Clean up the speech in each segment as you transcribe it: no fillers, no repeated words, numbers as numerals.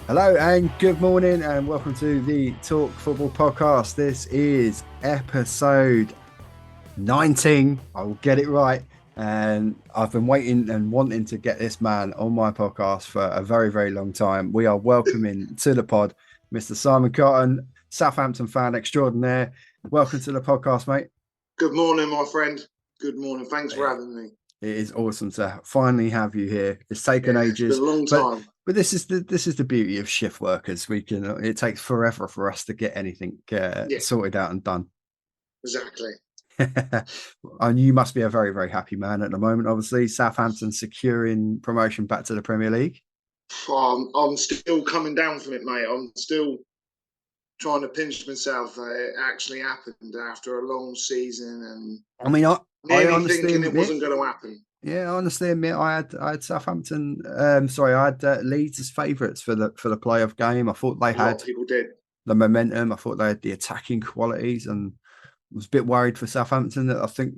Hello and good morning, and welcome to the Talk Football Podcast. This is episode 19. I will get it right. And I've been waiting and wanting to get this man on my podcast for a very, very long time. We are welcoming to the pod Mr. Simon Cotton, Southampton fan extraordinaire. Welcome to the podcast, mate. Good morning, my friend. Good morning. Thanks for having me. It is awesome to finally have you here. It's taken ages. It's been a long time. But this is the beauty of shift workers. It takes forever for us to get anything sorted out and done. Exactly. And you must be a very, very happy man at the moment. Obviously, Southampton securing promotion back to the Premier League. I'm still coming down from it, mate. I'm still trying to pinch myself. It actually happened after a long season, and I mean, I thinking it wasn't going to happen. Yeah, I honestly admit I had Southampton. I had Leeds as favourites for the playoff game. I thought they had. A lot of people did. The momentum. I thought they had the attacking qualities, and was a bit worried for Southampton that I think,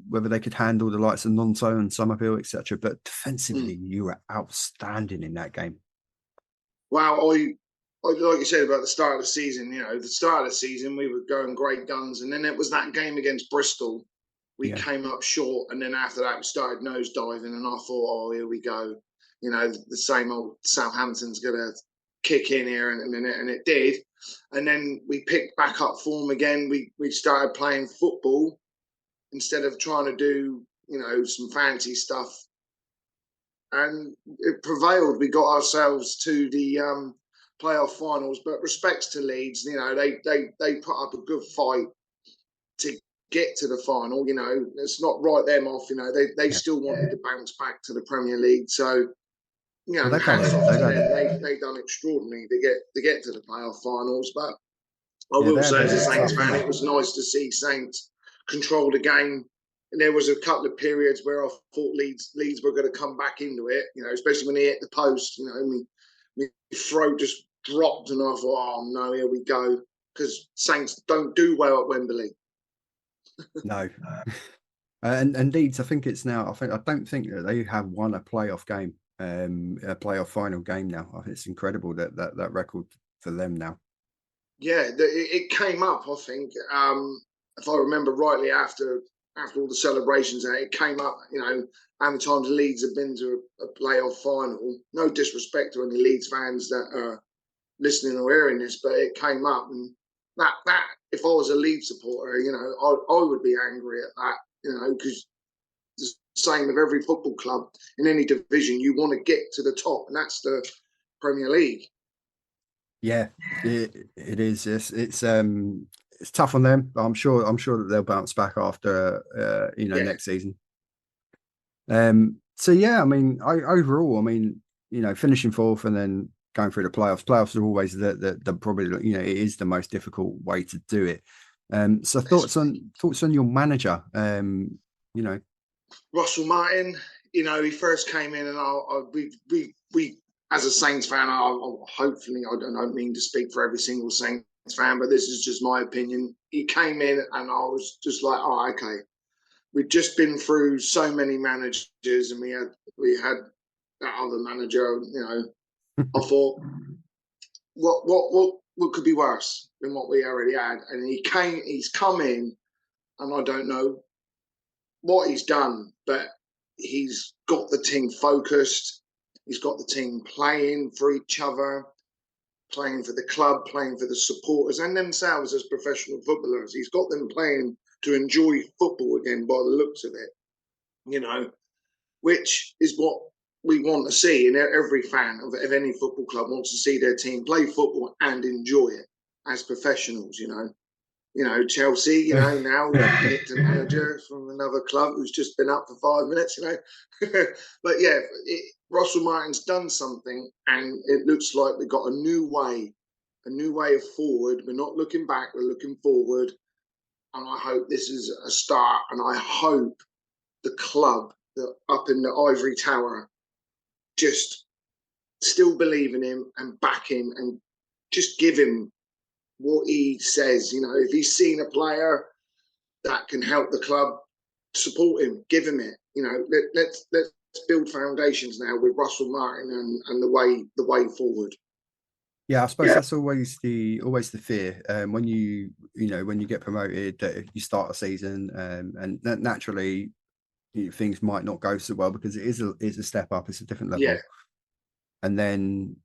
whether they could handle the likes of Nonso and Summerville, etc. But defensively, you were outstanding in that game. Wow, I like you said about the start of the season. The start of the season we were going great guns, and then it was that game against Bristol. We came up short, and then after that we started nosediving, and I thought, oh, here we go. The same old Southampton's going to kick in here in a minute, and it did. And then we picked back up form again. We started playing football instead of trying to do, some fancy stuff. And it prevailed. We got ourselves to the playoff finals. But respects to Leeds, they put up a good fight to get to the final. It's not write them off. They still wanted to bounce back to the Premier League. So, they've done extraordinary to get to the playoff finals. But I will say, as a Saints fan, it was nice to see Saints control the game. And there was a couple of periods where I thought Leeds were going to come back into it. Especially when they hit the post. My throat just dropped, and I thought, oh no, here we go, because Saints don't do well at Wembley. No. And Leeds, I think it's now. I don't think that they have won a playoff game, a playoff final game now. It's incredible that record for them now. Yeah, it came up. I think, if I remember rightly, after all the celebrations, it came up. How many times Leeds have been to a playoff final? No disrespect to any Leeds fans that are listening or hearing this, but it came up, and that if I was a Leeds supporter, I would be angry at that, because it's the same with every football club in any division. You want to get to the top, and that's the Premier League. Yeah, it is. It's tough on them, but I'm sure that they'll bounce back after next season. So yeah, I mean, overall, finishing fourth and then going through the playoffs. Playoffs are always the probably, it is the most difficult way to do it. So thoughts on your manager, Russell Martin, he first came in, and we as a Saints fan, hopefully, I don't mean to speak for every single Saints fan, but this is just my opinion. He came in, and I was just like, oh, okay. We'd just been through so many managers, and we had that other manager. I thought, what could be worse than what we already had? And he's come in, and I don't know what he's done, but he's got the team focused. He's got the team playing for each other, playing for the club, playing for the supporters and themselves as professional footballers. He's got them playing to enjoy football again by the looks of it, which is what we want to see. And every fan of any football club wants to see their team play football and enjoy it as professionals, Chelsea, now nicked a manager from another club who's just been up for 5 minutes, But yeah, Russell Martin's done something, and it looks like we've got a new way of forward. We're not looking back, we're looking forward. And I hope this is a start, and I hope the club up in the Ivory Tower just still believe in him and back him and just give him what he says. If he's seen a player that can help the club, support him, give him it. Let's build foundations now with Russell Martin and the way forward. Yeah, I suppose that's always the fear. When when you get promoted, that you start a season, and naturally things might not go so well because it is a step up, it's a different Yeah, level, and then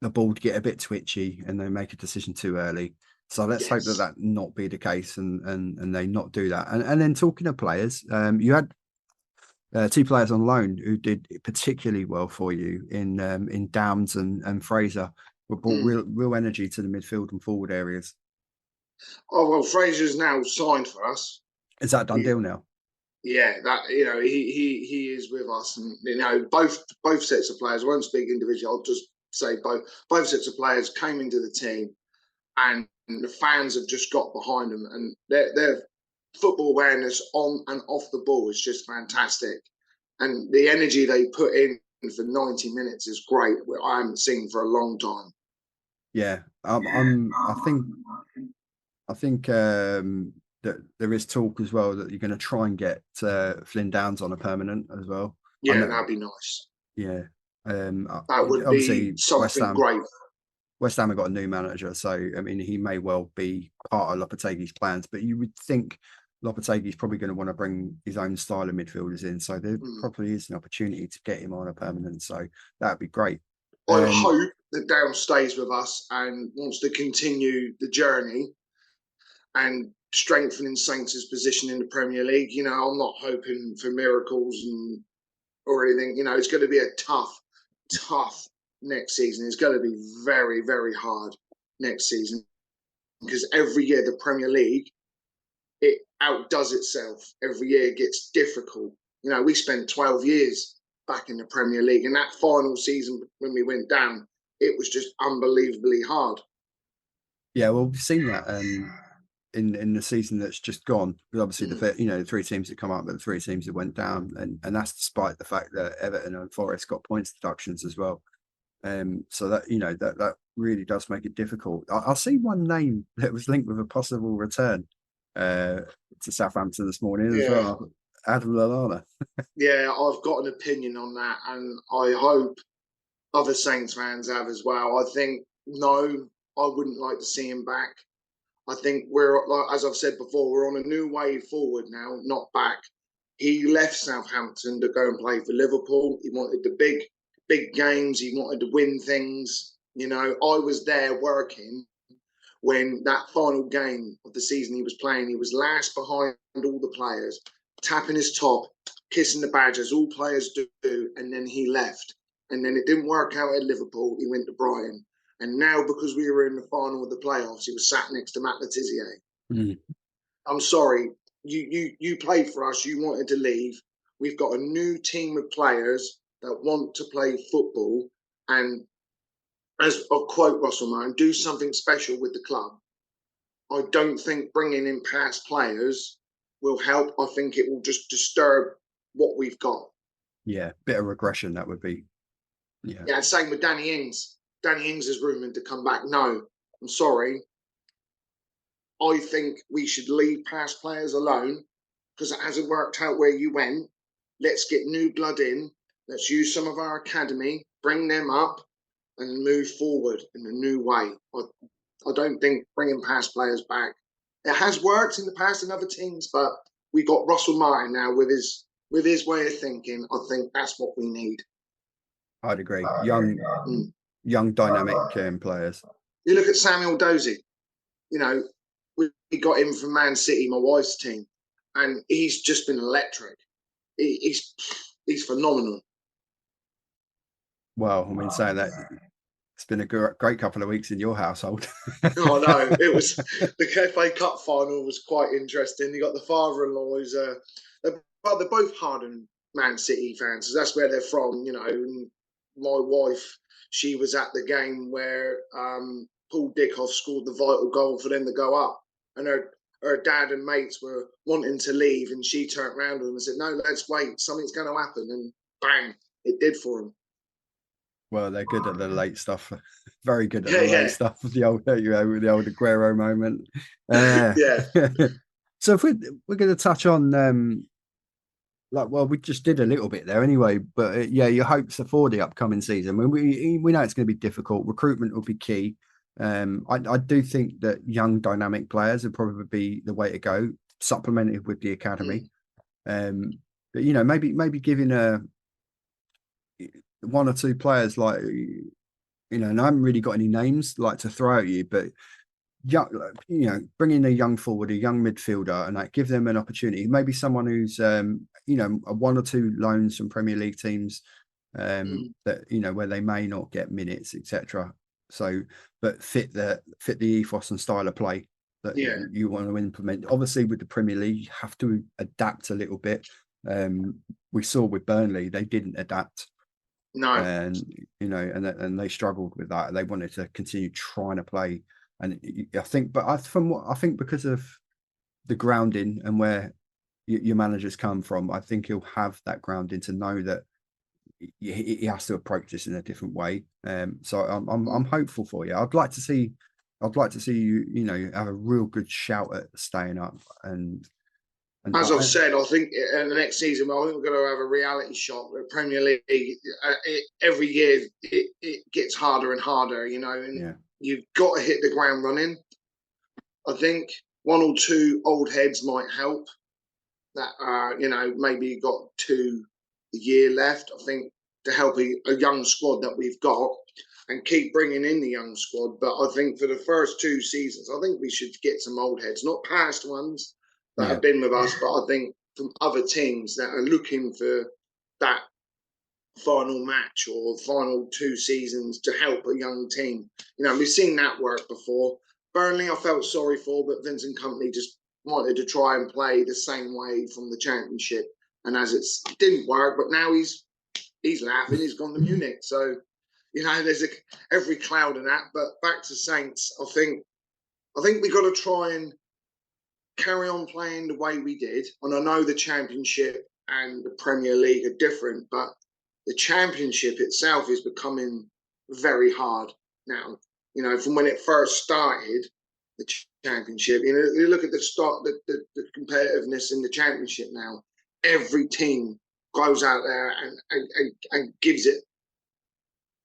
the board get a bit twitchy and they make a decision too early. So let's hope that yes, that not be the case, and they not do that. And then talking of players, you had two players on loan who did particularly well for you in Downs and Fraser, who brought mm. real energy to the midfield and forward areas. Oh well, Fraser's now signed for us. Is that done He, deal now? yeah, that he is with us, and both sets of players. I won't speak individually. I'll just say both sets of players came into the team, and the fans have just got behind them, and their football awareness on and off the ball is just fantastic, and the energy they put in for 90 minutes is great. I haven't seen for a long time. Yeah, I think that there is talk as well that you're going to try and get Flynn Downs on a permanent as well. I Yeah, know, that'd be nice. yeah. That would be Obviously something great. West Ham have got a new manager, so I mean he may well be part of Lopetegui's plans, but you would think Lopetegui's probably going to want to bring his own style of midfielders in, so there Mm. probably is an opportunity to get him on a permanent. So that'd be great. I Um, hope that Down stays with us and wants to continue the journey and strengthening Saints' position in the Premier League. I'm not hoping for miracles or anything. It's going to be a tough next season. It's going to be very, very hard next season because every year the Premier League it outdoes itself. Every year it gets difficult. We spent 12 years back in the Premier League, and that final season when we went down, it was just unbelievably hard. yeah, well, we've seen that in the season that's just gone. Because obviously Mm. the three teams that come up, but the three teams that went down, and that's despite the fact that Everton and Forest got points deductions as well. So that that really does make it difficult. I see one name that was linked with a possible return uh, to Southampton this morning as Yeah, well. Adam Lallana. yeah, I've got an opinion on that, and I hope other Saints fans have as well. I think no, I wouldn't like to see him back. I think we're, like, as I've said before, we're on a new way forward now, not back. He left Southampton to go and play for Liverpool. He wanted the big games. He wanted to win things. I was there working when that final game of the season he was playing. He was last behind all the players, tapping his top, kissing the badge as all players do, and then he left. And then it didn't work out at Liverpool. He went to Brighton. And now, because we were in the final of the playoffs, he was sat next to Matt Letizia. Mm. I'm sorry, you played for us. You wanted to leave. We've got a new team of players that want to play football, and as I'll quote Russell Martin, do something special with the club. I don't think bringing in past players will help. I think it will just disturb what we've got. Yeah, bit of regression that would be. Yeah, Yeah, same with Danny Ings. Danny Ings is rumoured to come back. No, I'm sorry. I think we should leave past players alone because it hasn't worked out where you went. Let's get new blood in. Let's use some of our academy, bring them up, and move forward in a new way. I don't think bringing past players back. It has worked in the past in other teams, but we got Russell Martin now with his way of thinking. I think that's what we need. I'd agree. Young dynamic players. You look at Samuel Dozie. You know, we got him from Man City, my wife's team, and he's just been electric. He's phenomenal. Well, I mean, saying that, it's been a great couple of weeks in your household. Oh no, it was the FA Cup final was quite interesting. You got the father-in-law who's they're both hardened Man City fans, so that's where they're from. And my wife, she was at the game where Paul Dickhoff scored the vital goal for them to go up, and her dad and mates were wanting to leave, and she turned around to them and said, "No, let's wait. Something's going to happen." And bang, it did for them. Well, they're good at the late stuff. Very good at Yeah, the late yeah, stuff. The old, the old Aguero moment. Uh, yeah. so if we're going to touch on like, well, we just did a little bit there anyway. But yeah, your hopes are for the upcoming season. When we know it's going to be difficult. Recruitment will be key. I do think that young dynamic players would probably be the way to go, supplemented with the academy. But maybe giving one or two players like, and I haven't really got any names like to throw at you, but young, bring in a young forward, a young midfielder, and like give them an opportunity. Maybe someone who's one or two loans from Premier League teams that where they may not get minutes, etc. So, but fit the ethos and style of play that you want to implement. Obviously, with the Premier League, you have to adapt a little bit. We saw with Burnley, they didn't adapt. No, and they struggled with that. They wanted to continue trying to play, and I think, because of the grounding and where your managers come from, I think he'll have that grounding to know that he has to approach this in a different way. So I'm hopeful for you. I'd like to see you, have a real good shout at staying up. And as I've said, I think in the next season, I think we're going to have a reality shock. The Premier League, every year it gets harder and harder, and you've got to hit the ground running. I think one or two old heads might help. That maybe got a year left. I think to help a young squad that we've got and keep bringing in the young squad. But I think for the first 2 seasons, I think we should get some old heads, not past ones that have been with us, but I think from other teams that are looking for that final match or final 2 seasons to help a young team. We've seen that work before. Burnley, I felt sorry for, but Vincent Kompany just wanted to try and play the same way from the Championship, and as it didn't work, but now he's laughing. He's gone to Munich, so there's every cloud in that. But back to Saints, I think we got to try and carry on playing the way we did. And I know the Championship and the Premier League are different, but the Championship itself is becoming very hard now. From when it first started, the Championship. You look at the competitiveness in the Championship now. Every team goes out there and gives it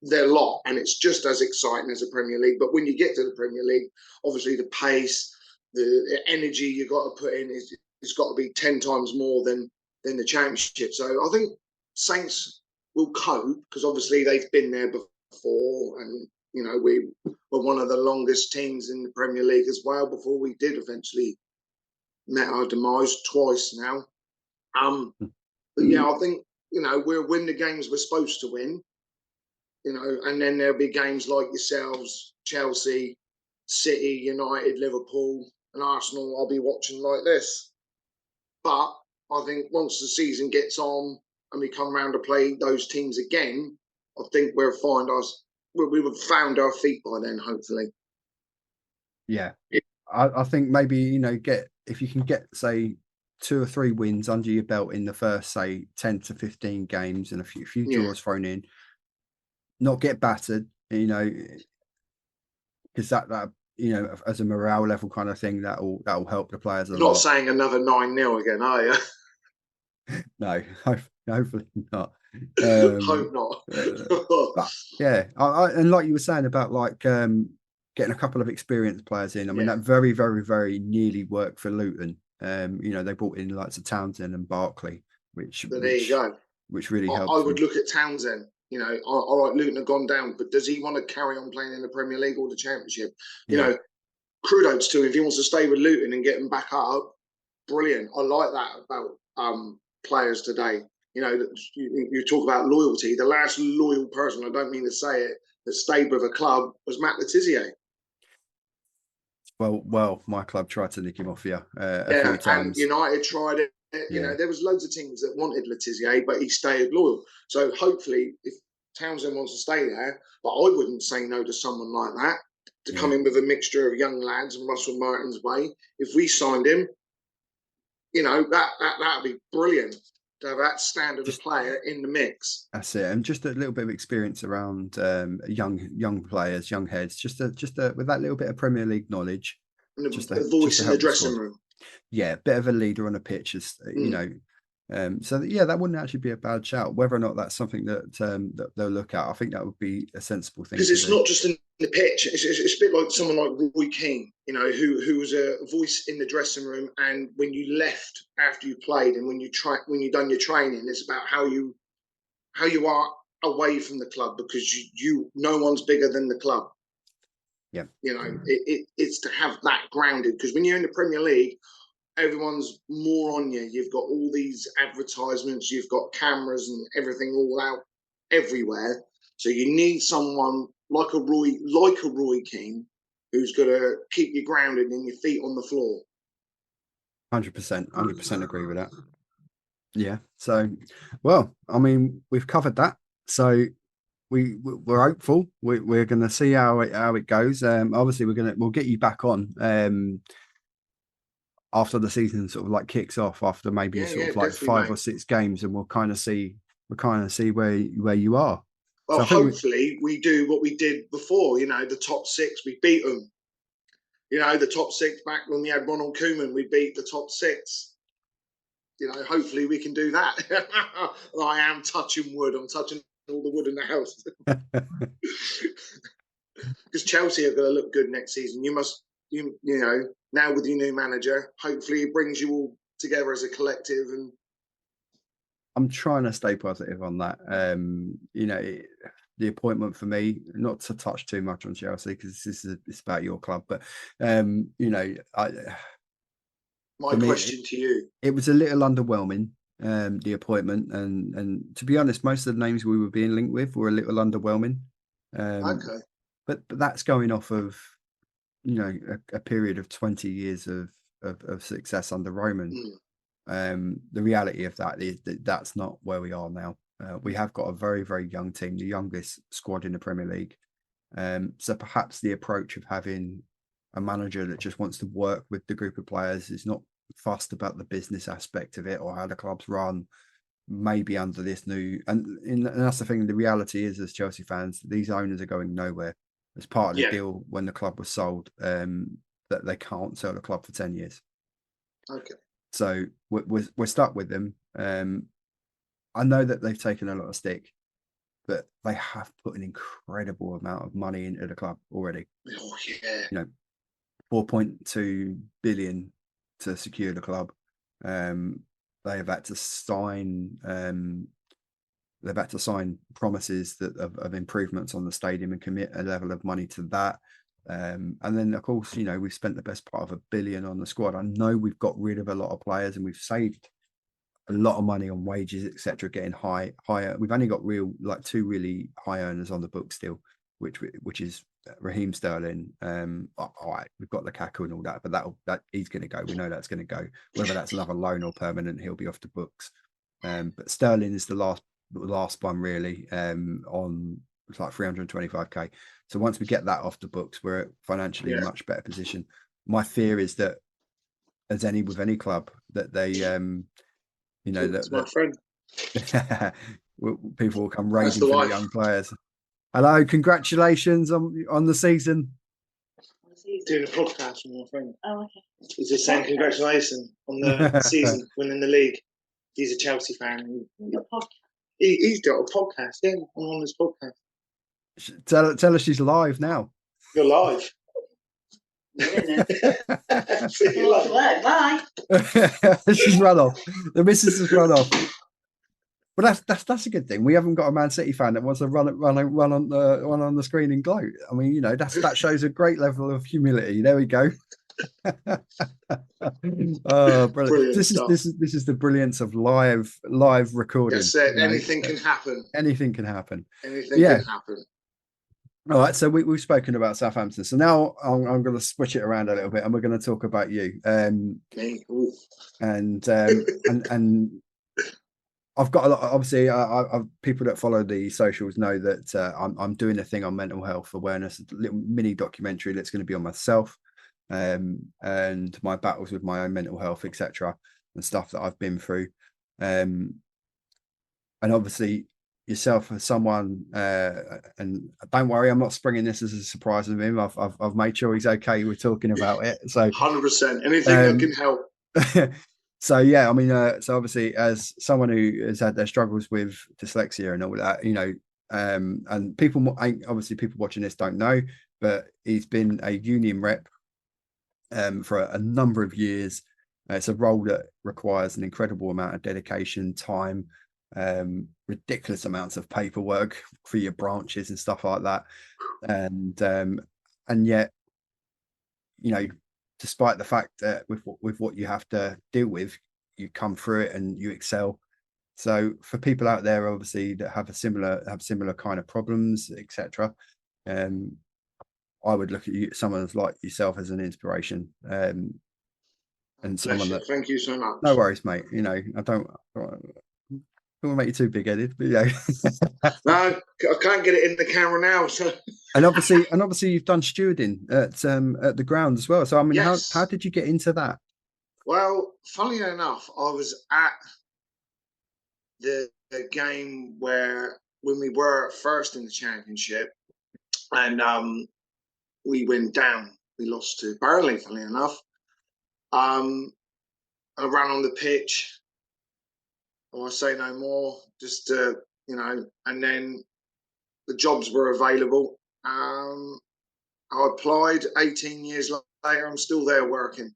their lot, and it's just as exciting as the Premier League. But when you get to the Premier League, obviously the pace, the energy you got to put in it's got to be 10 times more than the Championship. So I think Saints will cope because obviously they've been there before, and we were one of the longest teams in the Premier League as well before we did eventually met our demise twice now. But yeah, I think we'll win the games we're supposed to win. And then there'll be games like yourselves, Chelsea, City, United, Liverpool, and Arsenal. I'll be watching like this. But I think once the season gets on and we come around to play those teams again, I think we would have found our feet by then, hopefully. Yeah. I think maybe, if you can get, say, 2 or 3 wins under your belt in the first, say, 10 to 15 games and a few draws thrown in, not get battered, because that as a morale level kind of thing, that'll help the players a lot. You're not saying another 9-0 again, are you? No, hopefully not. Hope not. But yeah, and like you were saying about like getting a couple of experienced players in. I mean, that very, very, very nearly worked for Luton. They brought in lots of Townsend and Barkley, which you go, which really helped. I would look at Townsend. All right, Luton have gone down, but does he want to carry on playing in the Premier League or the Championship? Kudos to him. If he wants to stay with Luton and get them back up, brilliant. I like that about players today. You talk about loyalty. The last loyal person, I don't mean to say it, that stayed with a club was Matt Le Tissier. Well, my club tried to nick him off a few times. And United tried it. There was loads of teams that wanted Le Tissier, but he stayed loyal. So hopefully, if Townsend wants to stay there, but I wouldn't say no to someone like that to come in with a mixture of young lads and Russell Martin's way. If we signed him, that'd be brilliant to have that standard of player in the mix. That's it, and just a little bit of experience around young players, young heads, just with that little bit of Premier League knowledge, and a voice in the dressing room. Yeah, a bit of a leader on the pitch, So that wouldn't actually be a bad shout. Whether or not that's something that they'll look at, I think that would be a sensible thing Because to it's do. not just in the pitch. It's a bit like someone like Roy Keane, who was a voice in the dressing room, and when you left after you played, and when you done your training, it's about how you are away from the club, because you no one's bigger than the club. Yeah, it's to have that grounded, because when you're in the Premier League, everyone's more on you. You've got all these advertisements, you've got cameras and everything all out everywhere. So you need someone like a Roy Keane, who's going to keep you grounded and your feet on the floor. 100% agree with that. Yeah. So, well, I mean, we've covered that. So we're hopeful. We're going to see how it goes. Obviously, we'll get you back on after the season sort of like kicks off, after maybe sort of like 5 or 6 games, and we'll kind of see where you are. Well, so hopefully we do what we did before. The top 6, we beat them. The top 6 back when we had Ronald Koeman, we beat the top 6. Hopefully we can do that. I am touching wood. I'm touching all the wood in the house. Because Chelsea are going to look good next season. Now with your new manager, hopefully it brings you all together as a collective. And I'm trying to stay positive on that. The appointment for me, not to touch too much on Chelsea, because it's about your club, but my question to you, it was a little underwhelming, the appointment, and to be honest, most of the names we were being linked with were a little underwhelming. Okay, but that's going off of a period of 20 years of success under Roman. The reality of that is that's not where we are now. We have got a very, very young team, the youngest squad in the Premier League. So perhaps the approach of having a manager that just wants to work with the group of players, is not fussed about the business aspect of it or how the club's run, maybe under this new, and that's the thing. The reality is, as Chelsea fans, these owners are going nowhere. As part of the deal when the club was sold, that they can't sell the club for 10 years. Okay. So we're stuck with them. I know that they've taken a lot of stick, but they have put an incredible amount of money into the club already. Oh yeah. 4.2 billion to secure the club. They have had to sign. They've had to sign promises of improvements on the stadium and commit a level of money to that. And then, of course, we've spent the best part of $1 billion on the squad. I know we've got rid of a lot of players and we've saved a lot of money on wages, etc., getting higher. We've only got 2 really high earners on the book still, which is Raheem Sterling. All right, we've got Lukaku and all that, but that he's going to go. We know that's going to go. Whether that's another loan or permanent, he'll be off the books. But Sterling is the last one really, on it's like 325k. So once we get that off the books, we're financially in a much better position. My fear is that, as with any club, that they that's my friend. people will come raiding for the young players. Hello, congratulations on the season. Doing a podcast with my friend. Oh, okay. He's just saying congratulations on the season, winning the league. He's a Chelsea fan. He's got a podcast. Yeah, I'm on this podcast. Tell her she's live now. You're live. Bye. She's run off. The missus has run off. But that's a good thing. We haven't got a Man City fan that wants to run on the screen and gloat. I mean, that shows a great level of humility. There we go. Oh, brilliant! This is the brilliance of live recording. Yes, anything can happen. Anything can happen. Anything can happen. All right, so we've spoken about Southampton. So now I'm going to switch it around a little bit, and we're going to talk about you. And I've got a lot. Obviously, people that follow the socials know that I'm doing a thing on mental health awareness, a little mini documentary that's going to be on myself, and my battles with my own mental health, etc., and stuff that I've been through. And obviously, yourself as someone, and don't worry, I'm not springing this as a surprise of him. I've made sure he's okay with talking about it. So 100%. Anything that can help. So yeah, I mean, so obviously, as someone who has had their struggles with dyslexia and all that, and obviously people watching this don't know, but he's been a union rep for a number of years. It's a role that requires an incredible amount of dedication, time, ridiculous amounts of paperwork for your branches and stuff like that, and yet, you know, despite the fact that with what you have to deal with, you come through it and you excel. So for people out there, obviously, that have similar kind of problems, etc., I would look at someone like yourself as an inspiration, and Bless someone you. that. Thank you so No much. worries, mate. I don't want to make you too big-headed, but No, I can't get it in the camera now. So and obviously, you've done stewarding at the ground as well. So I mean, how yes. did you get into that? Well, funnily enough, I was at the game where when we were first in the championship, and we went down. We lost to Burnley, funnily enough. Um, I ran on the pitch. I will say no more. Just and then the jobs were available. I applied. 18 years later, I'm still there working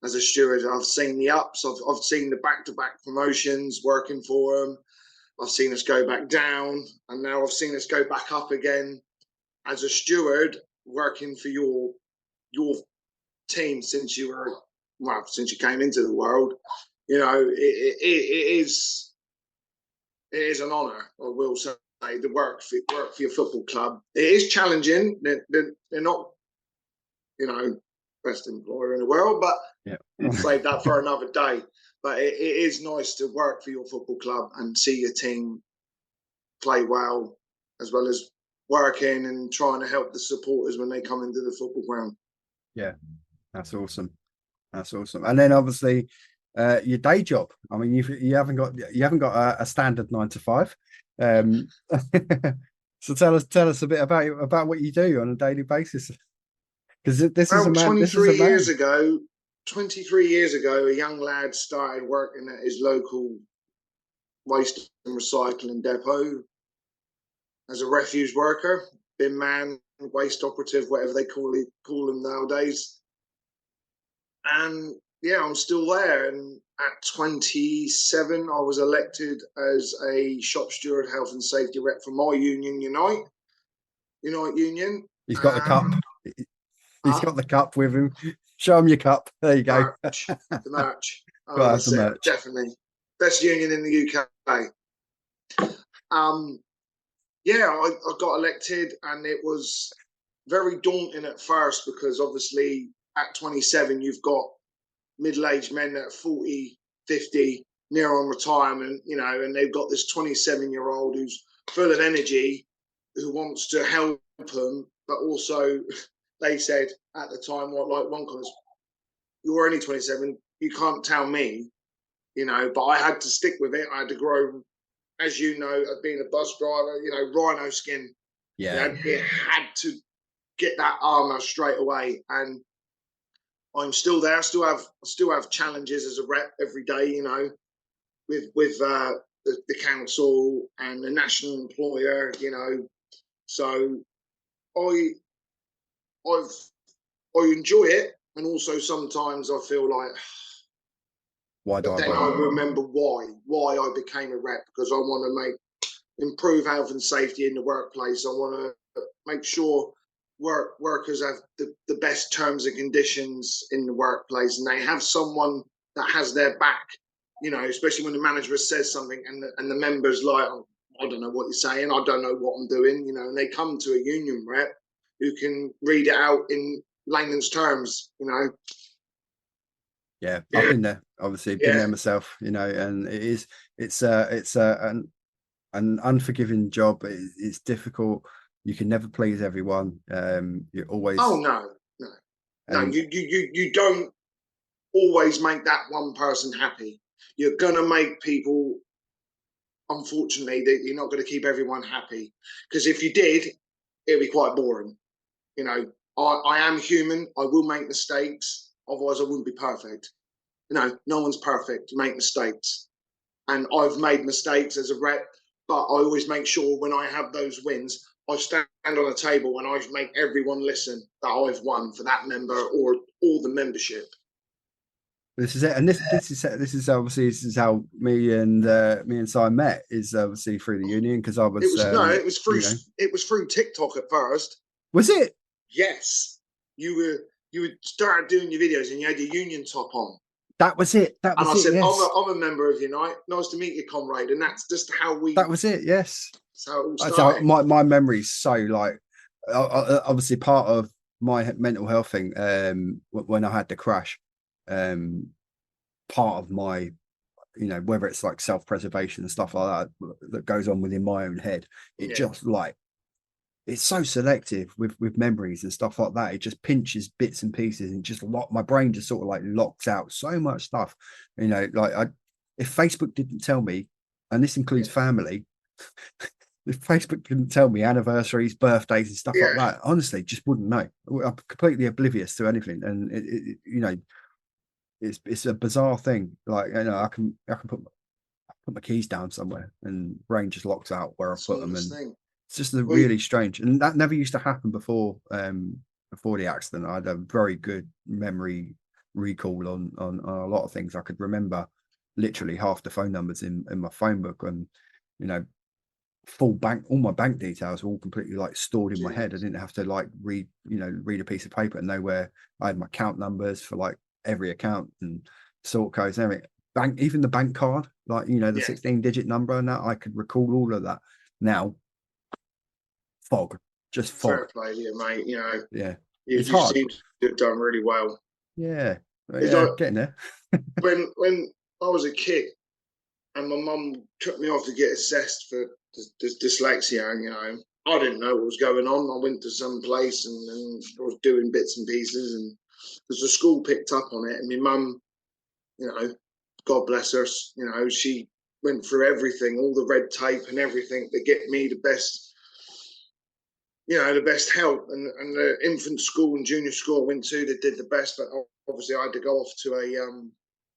as a steward. I've seen the ups. I've seen the back-to-back promotions, working for them. I've seen us go back down, and now I've seen us go back up again as a steward, working for your team since you came into the world. It is an honour. I will say the work for your football club. It is challenging. They're not best employer in the world, but Yeah. we'll save that for another day. But it is nice to work for your football club and see your team play well as working and trying to help the supporters when they come into the football ground. Yeah, that's awesome. That's awesome. And then obviously, your day job. I mean, you haven't got a standard 9 to 5. Um, so tell us a bit about what you do on a daily basis, because this is a Well, man. This is a 23 years ago, a young lad started working at his local waste and recycling depot as a refuse worker, bin man, waste operative, whatever they call them nowadays. And yeah, I'm still there. And at 27, I was elected as a shop steward, health and safety rep for my union, Unite Union. He's got the cup. He's Uh, got the cup with him. Show him your cup. There you go. the merch. Got to have That's the it, merch. definitely. Best union in the UK. Um, yeah, I got elected, and it was very daunting at first because obviously at 27, you've got middle-aged men that are 40, 50, near on retirement, and they've got this 27-year-old who's full of energy, who wants to help them, but also they said at the time, one comment, you're only 27, you can't tell me, but I had to stick with it. I had to grow, as you know, being a bus driver, rhino skin. Yeah. It had to get that armor straight away. And I'm still there. I still have challenges as a rep every day, with the council and the national employer, So I I've I enjoy it, and also sometimes I feel like, Why do but I then I bother? remember why I became a rep, because I want to improve health and safety in the workplace. I want to make sure workers have the best terms and conditions in the workplace, and they have someone that has their back. Especially when the manager says something and the members like, oh, I don't know what you're saying, I don't know what I'm doing, and they come to a union rep who can read it out in layman's terms. Yeah, I've been there. Obviously, been Yeah. there myself. And it's an unforgiving job. It's difficult. You can never please everyone. You're Oh always no. and You don't always make that one person happy. You're gonna make people. Unfortunately, that you're not going to keep everyone happy, because if you did, it'd be quite boring. I am human. I will make mistakes. Otherwise, I wouldn't be perfect. no one's perfect. You make mistakes. And I've made mistakes as a rep, but I always make sure when I have those wins, I stand on a table and I make everyone listen that I've won for that member or the membership. This is it, and this is obviously this is how me and Si met, is obviously through the union, because I was it was through TikTok at first. Was it? Yes, you would start doing your videos and you had your union top on. That was it. That was and I it. said, yes. I'm a member of Unite. Nice to meet you, comrade. And that's just how we. That was it. Yes. That's how it all So started. my memory's so like, obviously part of my mental health thing. When I had the crash, part of my, whether it's like self-preservation and stuff like that goes on within my own head, it just like, it's so selective with memories and stuff like that. It just pinches bits and pieces and just my brain just sort of like locks out so much stuff. Like if Facebook didn't tell me, and this includes family, if Facebook didn't tell me anniversaries, birthdays and stuff like that, honestly, just wouldn't know. I'm completely oblivious to anything. And it's a bizarre thing. Like, I can put my keys down somewhere and brain just locks out where I put them. And it's just really strange, and that never used to happen before the accident. I had a very good memory recall on a lot of things. I could remember literally half the phone numbers in my phone book, and all my bank details were all completely like stored in my head. I didn't have to like read a piece of paper and know where I had my account numbers for like every account and sort codes and everything. Even the bank card, like the 16-digit number, and that I could recall all of that. Now fog. Fair play to you, mate. It's you hard. seem to have done really well. Yeah, like, getting there. when I was a kid and my mum took me off to get assessed for dyslexia, and I didn't know what was going on. I went to some place and I was doing bits and pieces, and because the school picked up on it, and my mum, God bless her, she went through everything, all the red tape and everything to get me the best help. And the infant school and junior school I went to, they did the best, but obviously I had to go off to a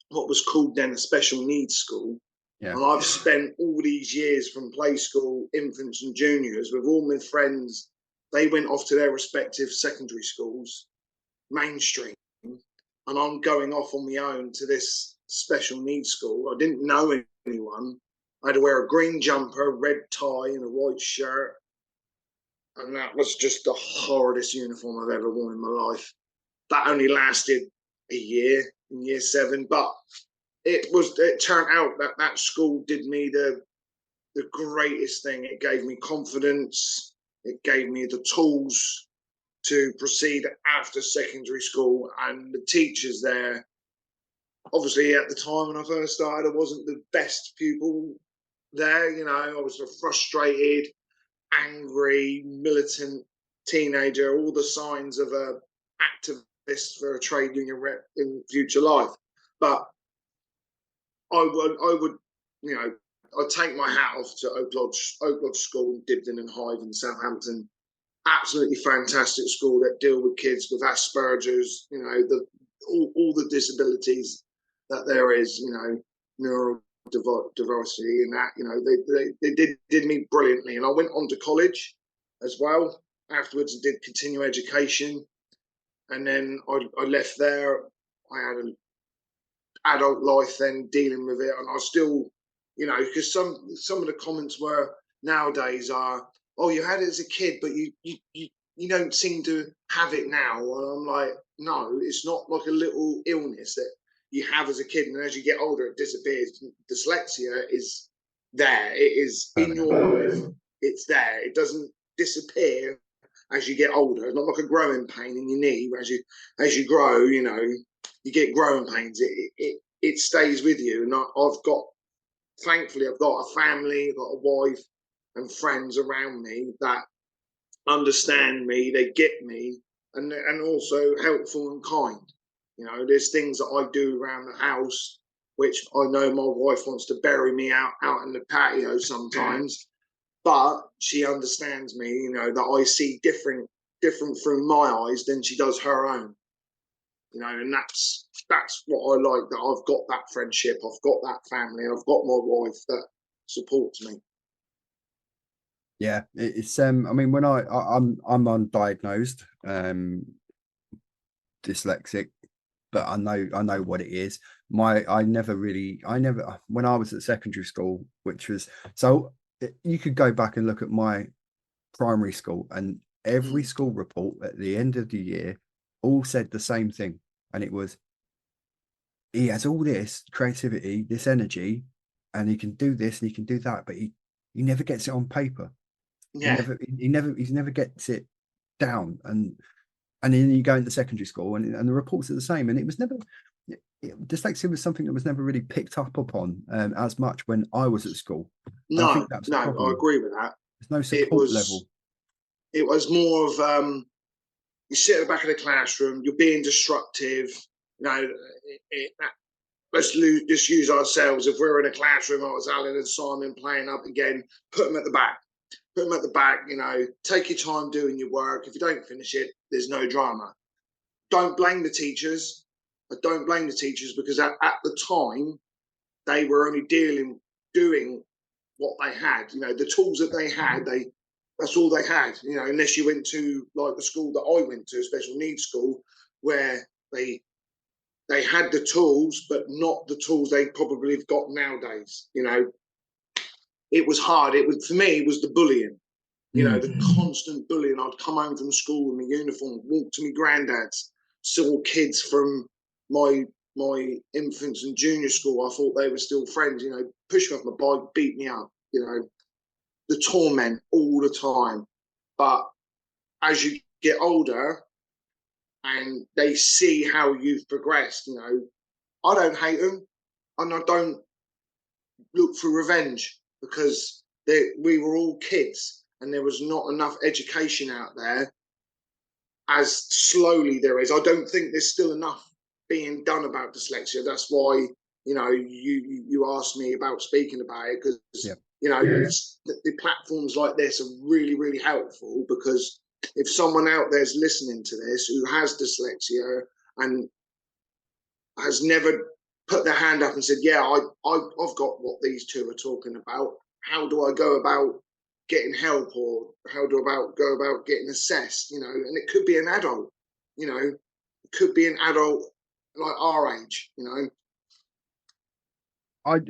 what was called then a special needs school. And I've spent all these years from play school, infants and juniors with all my friends. They went off to their respective secondary schools, mainstream, and I'm going off on my own to this special needs school. I didn't know anyone. I had to wear a green jumper, red tie, and a white shirt. And that was just the horridest uniform I've ever worn in my life. That only lasted a year, in year 7, but it turned out that school did me the greatest thing. It gave me confidence. It gave me the tools to proceed after secondary school, and the teachers there, obviously at the time when I first started, I wasn't the best pupil there. I was a frustrated, angry, militant teenager, all the signs of a activist for a trade union rep in future life. But I would, I'd take my hat off to Oak Lodge School, Dibden and Hyde in Southampton. Absolutely fantastic school that deal with kids with Asperger's, all the disabilities that there is, neurodiversity and that, they did me brilliantly. And I went on to college as well afterwards and did continue education. And then I left there. I had an adult life then dealing with it. And I still, because some of the comments were nowadays are, oh, you had it as a kid, but you don't seem to have it now. And I'm like, no, it's not like a little illness that you have as a kid, and as you get older, it disappears. Dyslexia is there. It is in your life. It's there. It doesn't disappear as you get older. It's not like a growing pain in your knee. As you grow, you get growing pains. It stays with you. And thankfully, I've got a family, I've got a wife and friends around me that understand me. They get me, and also helpful and kind. There's things that I do around the house, which I know my wife wants to bury me out in the patio sometimes, but she understands me, that I see different through my eyes than she does her own. and that's what I like, that I've got that friendship, I've got that family, I've got my wife that supports me. Yeah, it's I mean, when I'm undiagnosed dyslexic, but I know what it is. I never when I was at secondary school, which was you could go back and look at my primary school, and every school report at the end of the year all said the same thing, and it was, he has all this creativity, this energy, and he can do this and he can do that, but he never gets it on paper. Yeah. He never gets it down. And then you go into secondary school, and the reports are the same. And it was never, dyslexia was something that was never really picked up upon as much when I was at school. And I think that's the I problem. agree with that. There's no support level. It was more of you sit at the back of the classroom, you're being disruptive. Let's just use ourselves. If we're in a classroom, I was Alan and Simon playing up again, put them at the back. Put them at the back, take your time doing your work. If you don't finish it, there's no drama. Don't blame the teachers. I don't blame the teachers, because at the time, they were only doing what they had. The tools that they had, that's all they had. Unless you went to like the school that I went to, a special needs school, where they had the tools, but not the tools they probably have got nowadays. It was hard. For me, it was the bullying. The constant bullying. I'd come home from school in my uniform, walk to my granddad's, saw kids from my infants and junior school. I thought they were still friends. Push me off my bike, beat me up. The torment all the time. But as you get older and they see how you've progressed, I don't hate them, and I don't look for revenge, because we were all kids and there was not enough education out there as slowly there is. I don't think there's still enough being done about dyslexia. That's why, you asked me about speaking about it, because, the platforms like this are really, really helpful, because if someone out there's listening to this who has dyslexia and has never put their hand up and said, yeah, I've got what these two are talking about. How do I go about getting help, or how do I go about getting assessed? And it could be an adult, it could be an adult like our age, I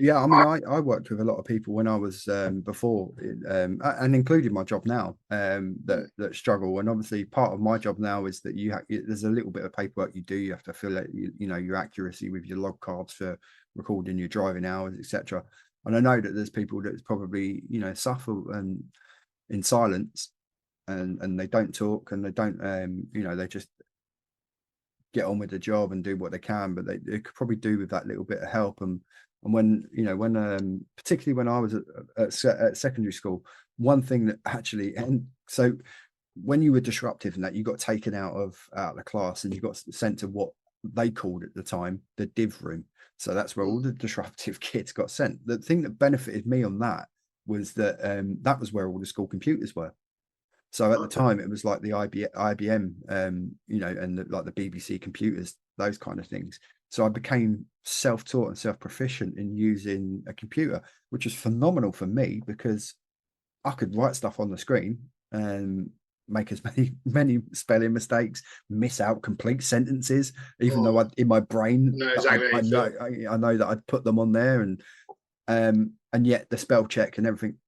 worked with a lot of people when I was before, and including my job now, that struggle. And obviously, part of my job now is that there's a little bit of paperwork you do. You have to fill out, your accuracy with your log cards for recording your driving hours, etc. And I know that there's people that probably suffer in silence, and they don't talk, and they don't they just get on with the job and do what they can, but they could probably do with that little bit of help. And when particularly when I was at secondary school, one thing that actually, and so when you were disruptive and that, you got taken out of the class and you got sent to what they called at the time the div room. So that's where all the disruptive kids got sent. The thing that benefited me on that was that that was where all the school computers were. So at the time, it was like the IBM, and like the BBC computers, those kind of things. So I became self-taught and self-proficient in using a computer, which was phenomenal for me, because I could write stuff on the screen and make as many spelling mistakes, miss out complete sentences, even though in my brain, I know that I'd put them on there, and yet the spell check and everything.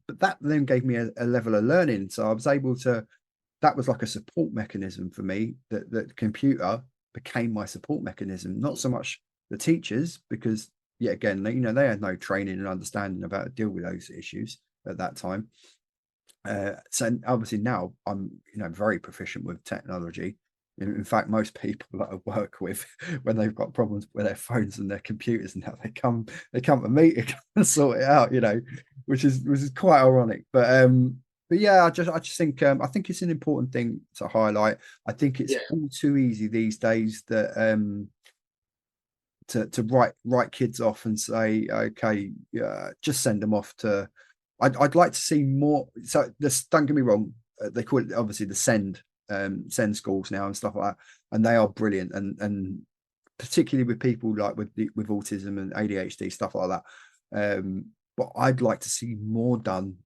But that then gave me a level of learning. So I was able to, that was like a support mechanism for me, that the computer became my support mechanism, not so much the teachers, because again, they had no training and understanding about how to deal with those issues at that time. So obviously now I'm, very proficient with technology. In fact, most people that I work with, when they've got problems with their phones and their computers, and they come to me to and sort it out, which is quite ironic. But yeah, I just think I think it's an important thing to highlight. I think it's all too easy these days that to write kids off and say, okay, just send them off to. I'd like to see more. So this, don't get me wrong, they call it obviously the SEND send schools now and stuff like that, and they are brilliant, and particularly with people like with autism and ADHD, stuff like that. But I'd like to see more done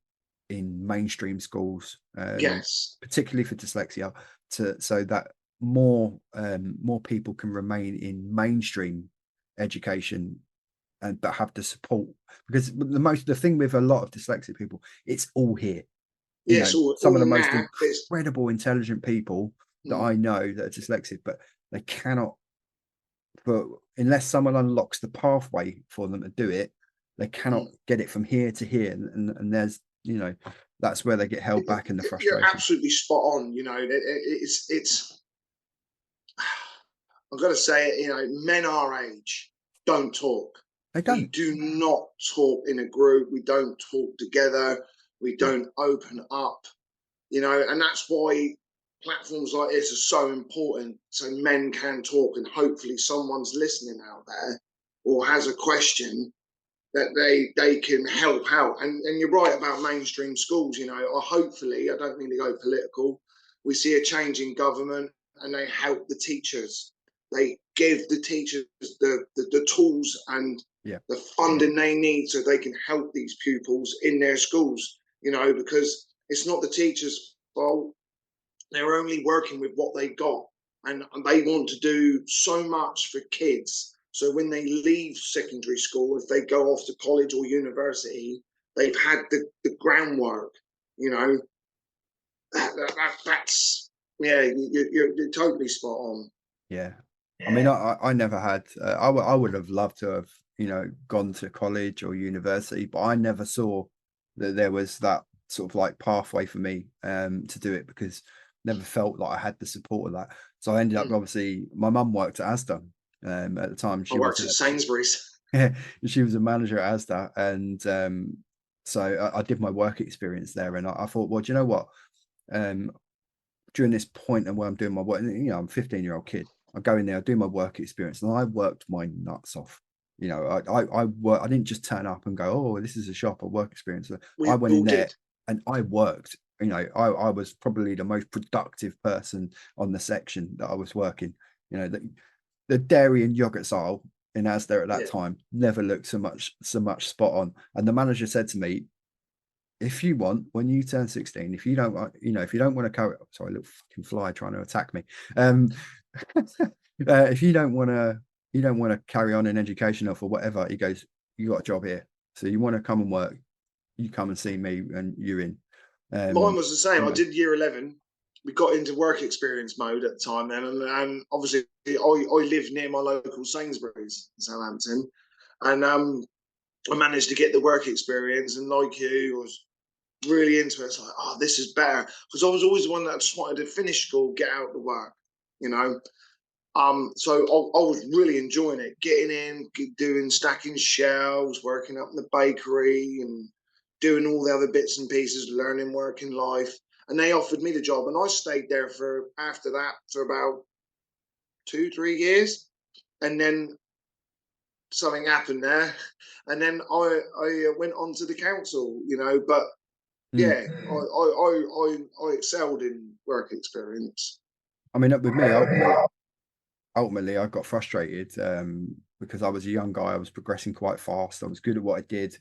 in mainstream schools, Yes. particularly for dyslexia, so that more people can remain in mainstream education and but have the support, because the thing with a lot of dyslexic people, it's all here. Yes, Some of all the most now. incredible intelligent people that I know that are dyslexic, but they cannot, but unless someone unlocks the pathway for them to do it, they cannot get it from here to here, and there's that's where they get held back in the You're frustration. absolutely spot on. It's I've got to say it. Men our age don't talk. They We don't. do not talk in a group. We don't talk together. We don't open up. And that's why platforms like this are so important, so men can talk, and hopefully someone's listening out there or has a question that they can help out. And you're right about mainstream schools, or hopefully, I don't mean to go political, we see a change in government and they help the teachers. They give the teachers the tools and the funding they need so they can help these pupils in their schools, because it's not the teachers' fault. They're only working with what they got, and they want to do so much for kids. So when they leave secondary school, if they go off to college or university, they've had the groundwork. That's you're totally spot on. Yeah. I mean, I never had. I would have loved to have gone to college or university, but I never saw that there was that sort of like pathway for me to do it, because never felt like I had the support of that. So I ended up, obviously, my mum worked at Asda at the time. I worked at Sainsbury's. She was a manager at Asda, and so I did my work experience there, and I thought, well, do you know what? During this point and where I'm doing my work, I'm a 15-year-old kid. I go in there, I do my work experience, and I worked my nuts off. I didn't just turn up and go, oh, this is a shop or work experience. I went in there and I worked. I was probably the most productive person on the section that I was working. The dairy and yogurt aisle in Asda at that time never looked so much spot on. And the manager said to me, if you want, when you turn 16, if you don't want to carry, sorry, a little fucking fly trying to attack me. If you don't want to carry on in education or for whatever, he goes, you got a job here. So you want to come and work, you come and see me and you're in. Mine was the same. I did year 11. We got into work experience mode at the time then, and obviously I live near my local Sainsbury's in Southampton, and I managed to get the work experience, and like you, I was really into it. It's like, oh, this is better, because I was always the one that just wanted to finish school, get out to work, So I was really enjoying it, getting in, stacking shelves, working up in the bakery, and doing all the other bits and pieces, learning working life. And they offered me the job, and I stayed there after that for about 2-3 years, and then something happened there, and then I went on to the council, But yeah, I excelled in work experience. I mean, with me, ultimately, I got frustrated because I was a young guy. I was progressing quite fast. I was good at what I did.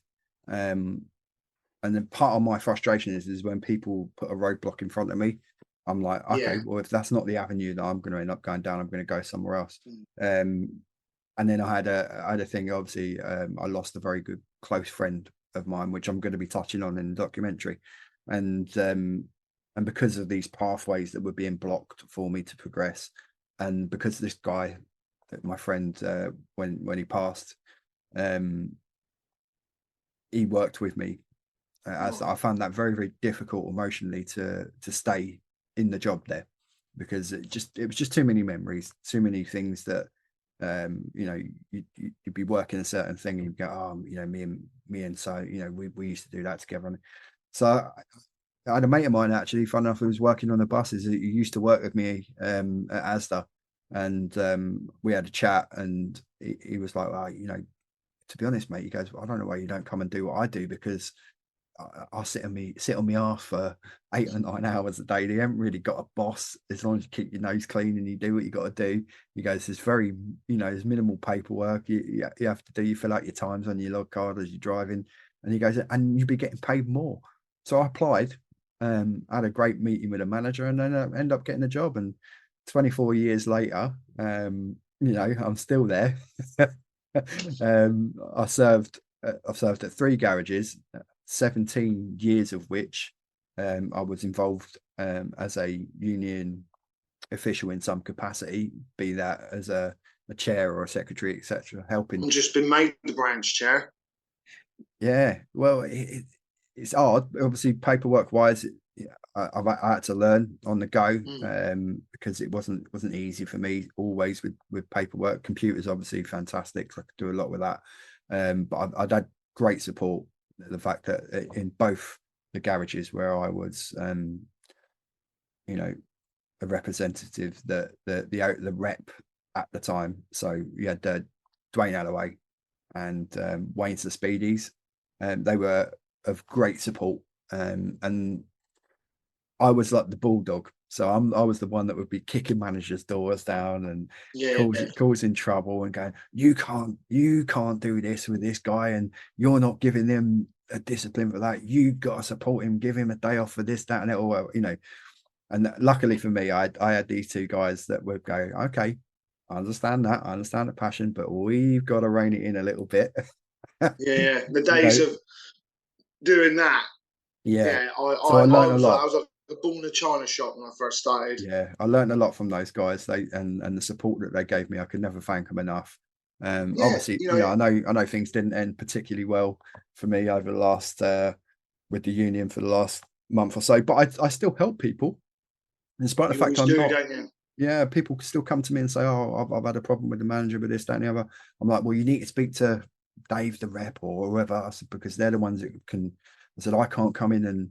And then part of my frustration is when people put a roadblock in front of me. I'm like, okay, well, if that's not the avenue that I'm going to end up going down, I'm going to go somewhere else. And then I had a thing. Obviously, I lost a very good close friend of mine, which I'm going to be touching on in the documentary. And because of these pathways that were being blocked for me to progress, and because this guy, my friend, when he passed, he worked with me. As I found that very, very difficult emotionally to stay in the job there, because it was just too many memories, too many things that you'd be working a certain thing and you'd go, oh, me and so we used to do that together. And so I had a mate of mine, actually, fun enough, who was working on the buses. He used to work with me at Asda, and we had a chat, and he was like, well, to be honest, mate, he goes, I don't know why you don't come and do what I do, because I sit on me ass for 8 or 9 hours a day. They haven't really got a boss as long as you keep your nose clean and you do what you got to do. He goes, there's very, there's minimal paperwork you have to do. You fill out your times on your log card as you're driving, and he goes, and you'll be getting paid more. So I applied, had a great meeting with a manager, and then end up getting a job. And 24 years later, I'm still there. I've served at 3 garages, 17 years of which I was involved as a union official in some capacity, be that as a chair or a secretary, etc., helping. I've just been made the branch chair. Yeah, well, it's hard. Obviously, paperwork wise, I had to learn on the go because it wasn't easy for me always with paperwork. Computers obviously fantastic, so I could do a lot with that. But I'd had great support. The fact that in both the garages where I was, a representative, the rep at the time. So you had Dwayne Alloway and Wayne's the Speedies, and they were of great support. And I was like the bulldog, so I was the one that would be kicking managers' doors down and causing trouble and going, you can't do this with this guy, and you're not giving them a discipline for that. You got to support him, give him a day off for this, that, and it all. And luckily for me, I had these two guys that would go, okay, I understand that, I understand the passion, but we've got to rein it in a little bit. The days of doing that. Yeah. I learned a lot. I was like a bull in a china shop when I first started. Yeah, I learned a lot from those guys. And the support that they gave me, I could never thank them enough. Obviously, I know things didn't end particularly well for me over the last with the union for the last month or so, but I still help people, in spite of the fact I'm not. Don't you? Yeah, people still come to me and say, "Oh, I've had a problem with the manager with this, that, and the other." I'm like, "Well, you need to speak to Dave, the rep, or whoever." I said, because they're the ones that can. I said, I can't come in and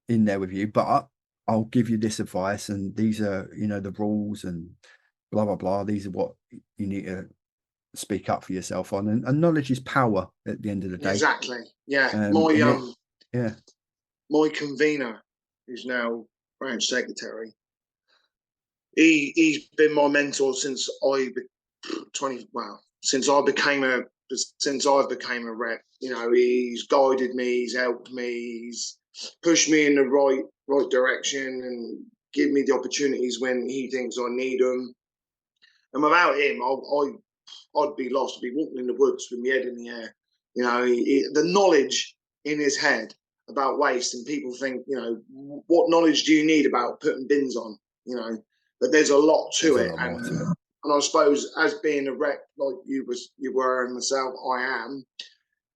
in there with you, but I'll give you this advice, and these are the rules and blah blah blah. These are what you need to speak up for yourself on, and knowledge is power at the end of the day. Exactly. Yeah. My convener, who's now branch secretary, he's been my mentor since since I've became a rep. He's guided me, he's helped me, he's pushed me in the right direction, and give me the opportunities when he thinks I need them. And without him, I'd be lost. I'd be walking in the woods with my head in the air. The knowledge in his head about waste, and people think, what knowledge do you need about putting bins on? But there's a lot to it. And I suppose, as being a rep like you were and myself, I am.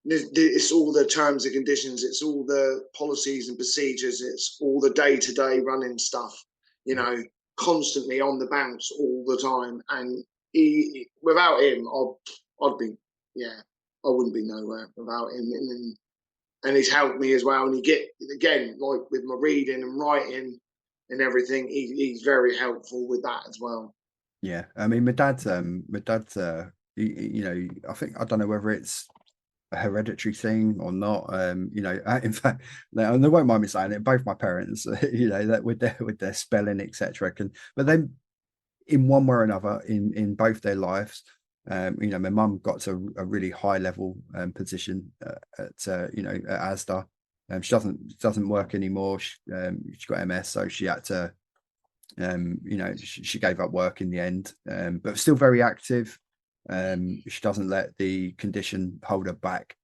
It's all the terms and conditions. It's all the policies and procedures. It's all the day-to-day running stuff. Constantly on the bounce all the time. And without him, I wouldn't be nowhere without him. And he's helped me as well. And like with my reading and writing and everything, he's very helpful with that as well. Yeah, I mean, my dad's I think, I don't know whether it's a hereditary thing or not. In fact, and they won't mind me saying it, both my parents, that with their spelling, etc. But then in one way or another, in both their lives, my mum got to a really high level position at Asda. She doesn't work anymore. She got MS, so she had to. She gave up work in the end, but still very active. She doesn't let the condition hold her back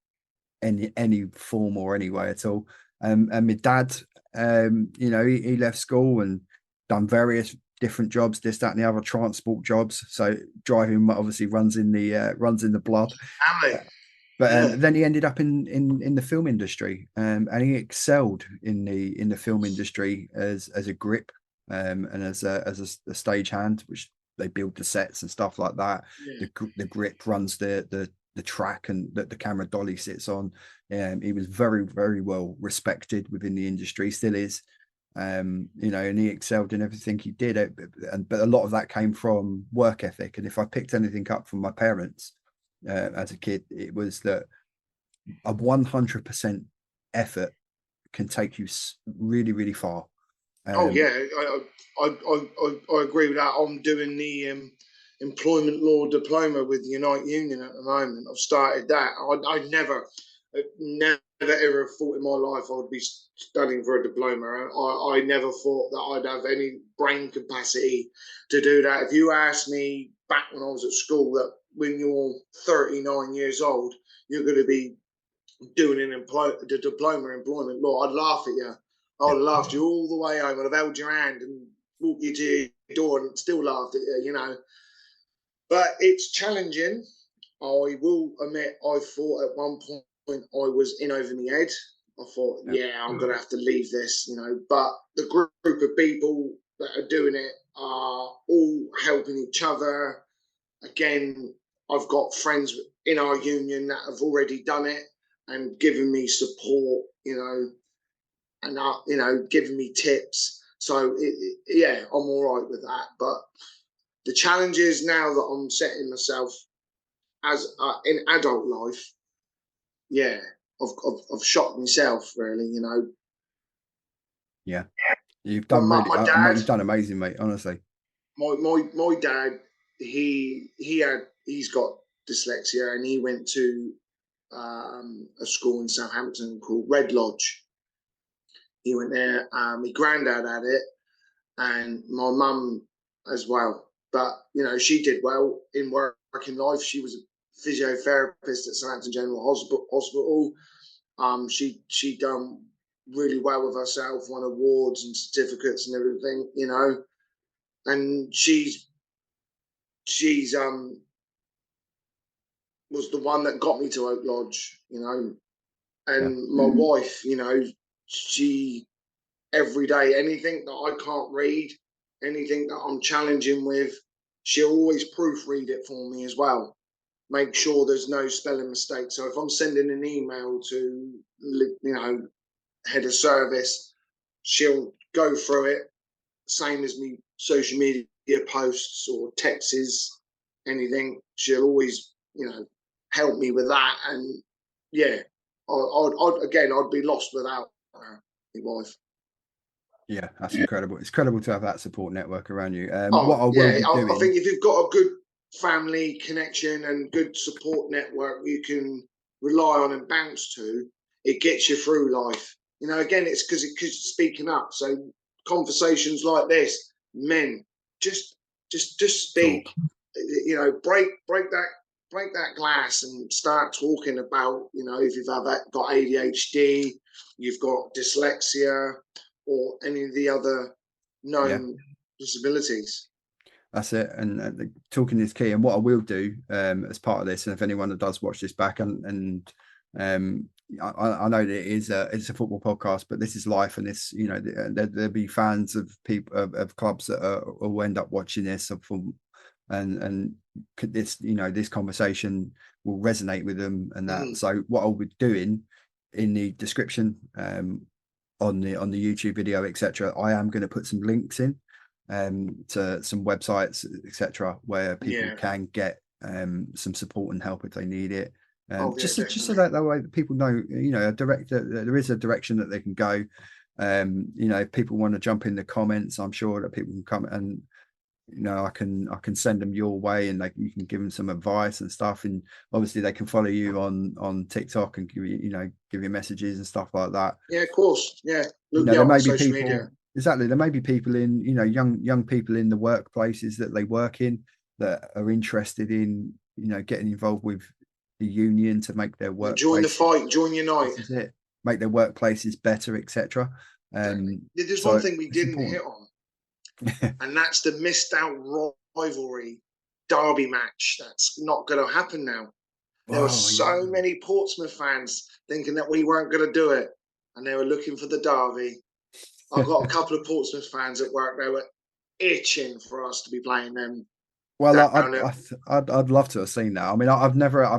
any form or any way at all. And my dad, he left school and done various different jobs, this, that, and the other, transport jobs. So driving obviously runs in the blood. But then he ended up in the film industry, and he excelled in the film industry as a grip. And as a stagehand, which they build the sets and stuff like that. Yeah. The grip runs the track and that the camera dolly sits on. He was very, very well respected within the industry, still is. And he excelled in everything he did. But a lot of that came from work ethic. And if I picked anything up from my parents as a kid, it was that a 100% effort can take you really, really far. Oh yeah, I agree with that. I'm doing the employment law diploma with Unite Union at the moment. I've started that. Never ever thought in my life I would be studying for a diploma. I never thought that I'd have any brain capacity to do that. If you asked me back when I was at school that when you're 39 years old, you're going to be doing the diploma in employment law, I'd laugh at you. I would have laughed you all the way home. I'd have held your hand and walked you to your door and still laughed at you, you know. But it's challenging. I will admit, I thought at one point I was in over my head. I thought, yeah, I'm going to have to leave this, you know. But the group of people that are doing it are all helping each other. Again, I've got friends in our union that have already done it and given me support, you know, and giving me tips. So yeah, I'm all right with that. But the challenge is now that I'm setting myself as in adult life, yeah, I've shocked myself really, you know. Yeah, you've done my dad, you've done amazing, mate. Honestly, my dad, he's got dyslexia, and he went to a school in Southampton called Red Lodge. He went there. My granddad had it, and my mum as well. But you know, she did well in working life. She was a physiotherapist at Southampton General Hospital. She done really well with herself, won awards and certificates and everything. You know, and she's was the one that got me to Oak Lodge. You know, and my wife, you know, she every day, anything that I can't read, anything that I'm challenging with, she'll always proofread it for me as well. Make sure there's no spelling mistakes. So if I'm sending an email to, you know, head of service, she'll go through it, same as me social media posts or texts, anything. She'll always, you know, help me with that. And yeah, I'd be lost without her, my wife. yeah, that's incredible. It's incredible to have that support network around you. What I will yeah, be doing, I think if you've got a good family connection and good support network you can rely on and bounce to, it gets you through life. You know, again, it's because speaking up. So conversations like this, men, just speak. talk. You know, break that glass and start talking about, you know, if you've got ADHD, you've got dyslexia, or any of the other known disabilities. That's it. And talking is key. And what I will do as part of this, and if anyone that does watch this back, and I know that it's a football podcast, but this is life, and this, you know, there'll be fans of people of clubs that will end up watching this, and this, you know, this conversation will resonate with them, and that. So what I'll be doing in the description on the YouTube video, etc., I am going to put some links in to some websites, etc., where people can get some support and help if they need it. Just so that way people know, you know, there is a direction that they can go. You know, if people want to jump in the comments, I'm sure that people can come, and you know, I can send them your way, and you can give them some advice and stuff. And obviously they can follow you on TikTok and give you messages and stuff like that. Yeah, of course. Yeah, you know, there may be people media. Exactly, there may be people in, you know, young people in the workplaces that they work in that are interested in, you know, getting involved with the union to make their work, join the fight, join Unite. This is it. Make their workplaces better, etc. There's one thing we didn't hit on, and that's the missed out rivalry derby match. That's not going to happen now. There were so many Portsmouth fans thinking that we weren't going to do it, and they were looking for the derby. I've got a couple of Portsmouth fans at work. They were itching for us to be playing them. Well, I'd love to have seen that. I mean,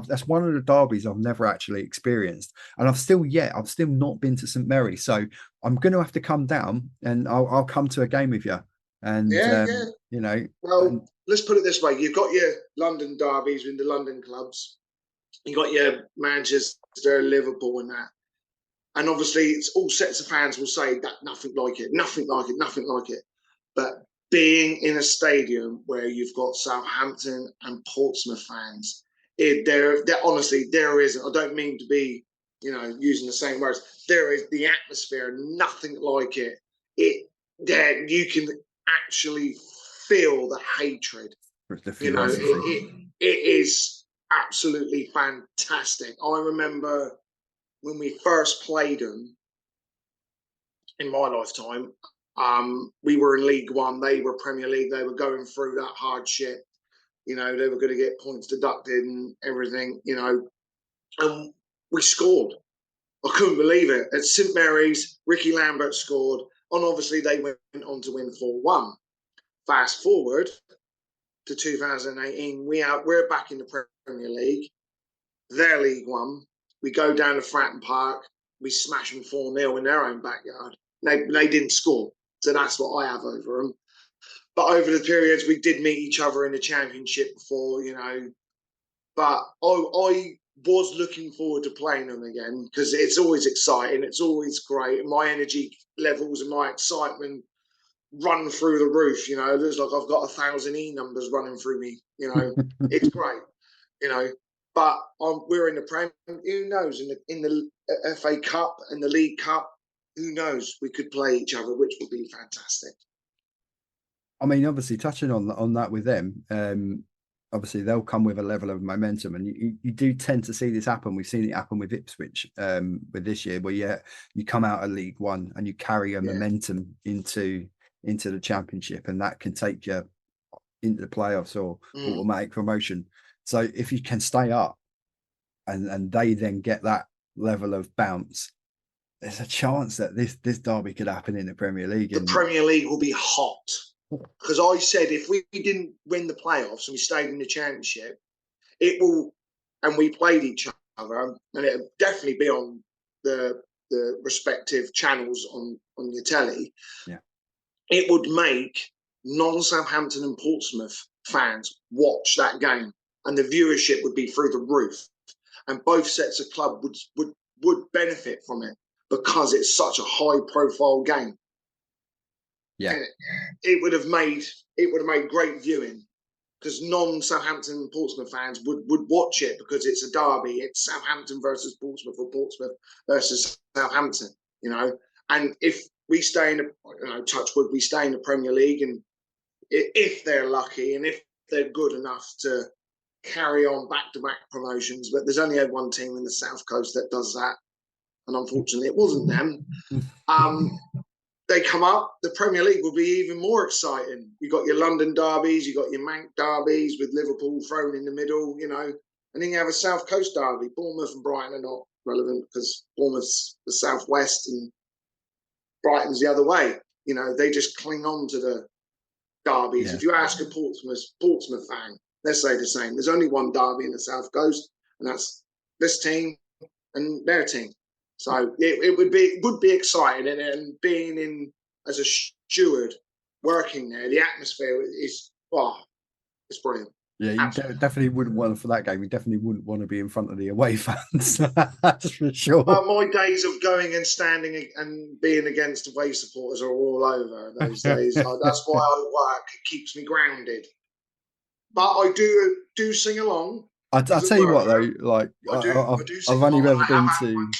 that's one of the derbies I've never actually experienced, and I've still not been to St Mary. So I'm going to have to come down, and I'll come to a game with you. And you know, well, let's put it this way: you've got your London derbies in the London clubs. You got your Manchester, Liverpool, and that. And obviously, it's all sets of fans will say that nothing like it, nothing like it, nothing like it. But being in a stadium where you've got Southampton and Portsmouth fans, honestly, there isn't. I don't mean to be, using the same words. There is the atmosphere, nothing like it. There you can actually feel the hatred. The ferocity. It is absolutely fantastic. I remember when we first played them in my lifetime. We were in League One, they were Premier League, they were going through that hardship. They were going to get points deducted and everything, and we scored. I couldn't believe it. At St Mary's, Ricky Lambert scored, and obviously they went on to win 4-1. Fast forward to 2018, we're back in the Premier League. They're League One. We go down to Fratton Park. We smash them 4-0 in their own backyard. They didn't score. So that's what I have over them. But over the periods, we did meet each other in the Championship before, But I was looking forward to playing them again because it's always exciting. It's always great. And my energy levels and my excitement run through the roof. It looks like I've got 1,000 E numbers running through me. It's great. But we're in the Prem. Who knows? In the FA Cup and the League Cup, who knows? We could play each other, which would be fantastic. I mean, obviously, touching on that with them, obviously they'll come with a level of momentum, and you do tend to see this happen. We've seen it happen with Ipswich with this year, where you come out of League One and you carry a momentum into the Championship, and that can take you into the playoffs or automatic promotion. So if you can stay up, and they then get that level of bounce, there's a chance that this derby could happen in the Premier League. The Premier League will be hot. Because I said if we didn't win the playoffs and we stayed in the Championship, it will, and we played each other, and it'll definitely be on the respective channels on your telly. Yeah, it would make non-Southampton and Portsmouth fans watch that game, and the viewership would be through the roof, and both sets of club would benefit from it because it's such a high-profile game. Yeah, it would have made great viewing because non-Southampton and Portsmouth fans would watch it because it's a derby. It's Southampton versus Portsmouth or Portsmouth versus Southampton. And if we stay in touch wood, we stay in the Premier League, and if they're lucky and if they're good enough to carry on back-to-back promotions, but there's only one team in the South Coast that does that, and unfortunately it wasn't them. They come up, the Premier League will be even more exciting. You've got your London derbies, you've got your Manc derbies with Liverpool thrown in the middle, and then you have a South Coast derby. Bournemouth and Brighton are not relevant because Bournemouth's the southwest and Brighton's the other way. They just cling on to the derbies. Yeah. If you ask a Portsmouth fan, they say the same. There's only one derby in the South Coast, and that's this team and their team. So it would be exciting, and being in as a steward working there, the atmosphere is it's brilliant. Yeah, you definitely wouldn't want for that game. You definitely wouldn't want to be in front of the away fans. That's for sure. My days of going and standing and being against away supporters are all over those days. That's why I work. It keeps me grounded. But I do sing along. I'll tell you what though, like I've only ever been to.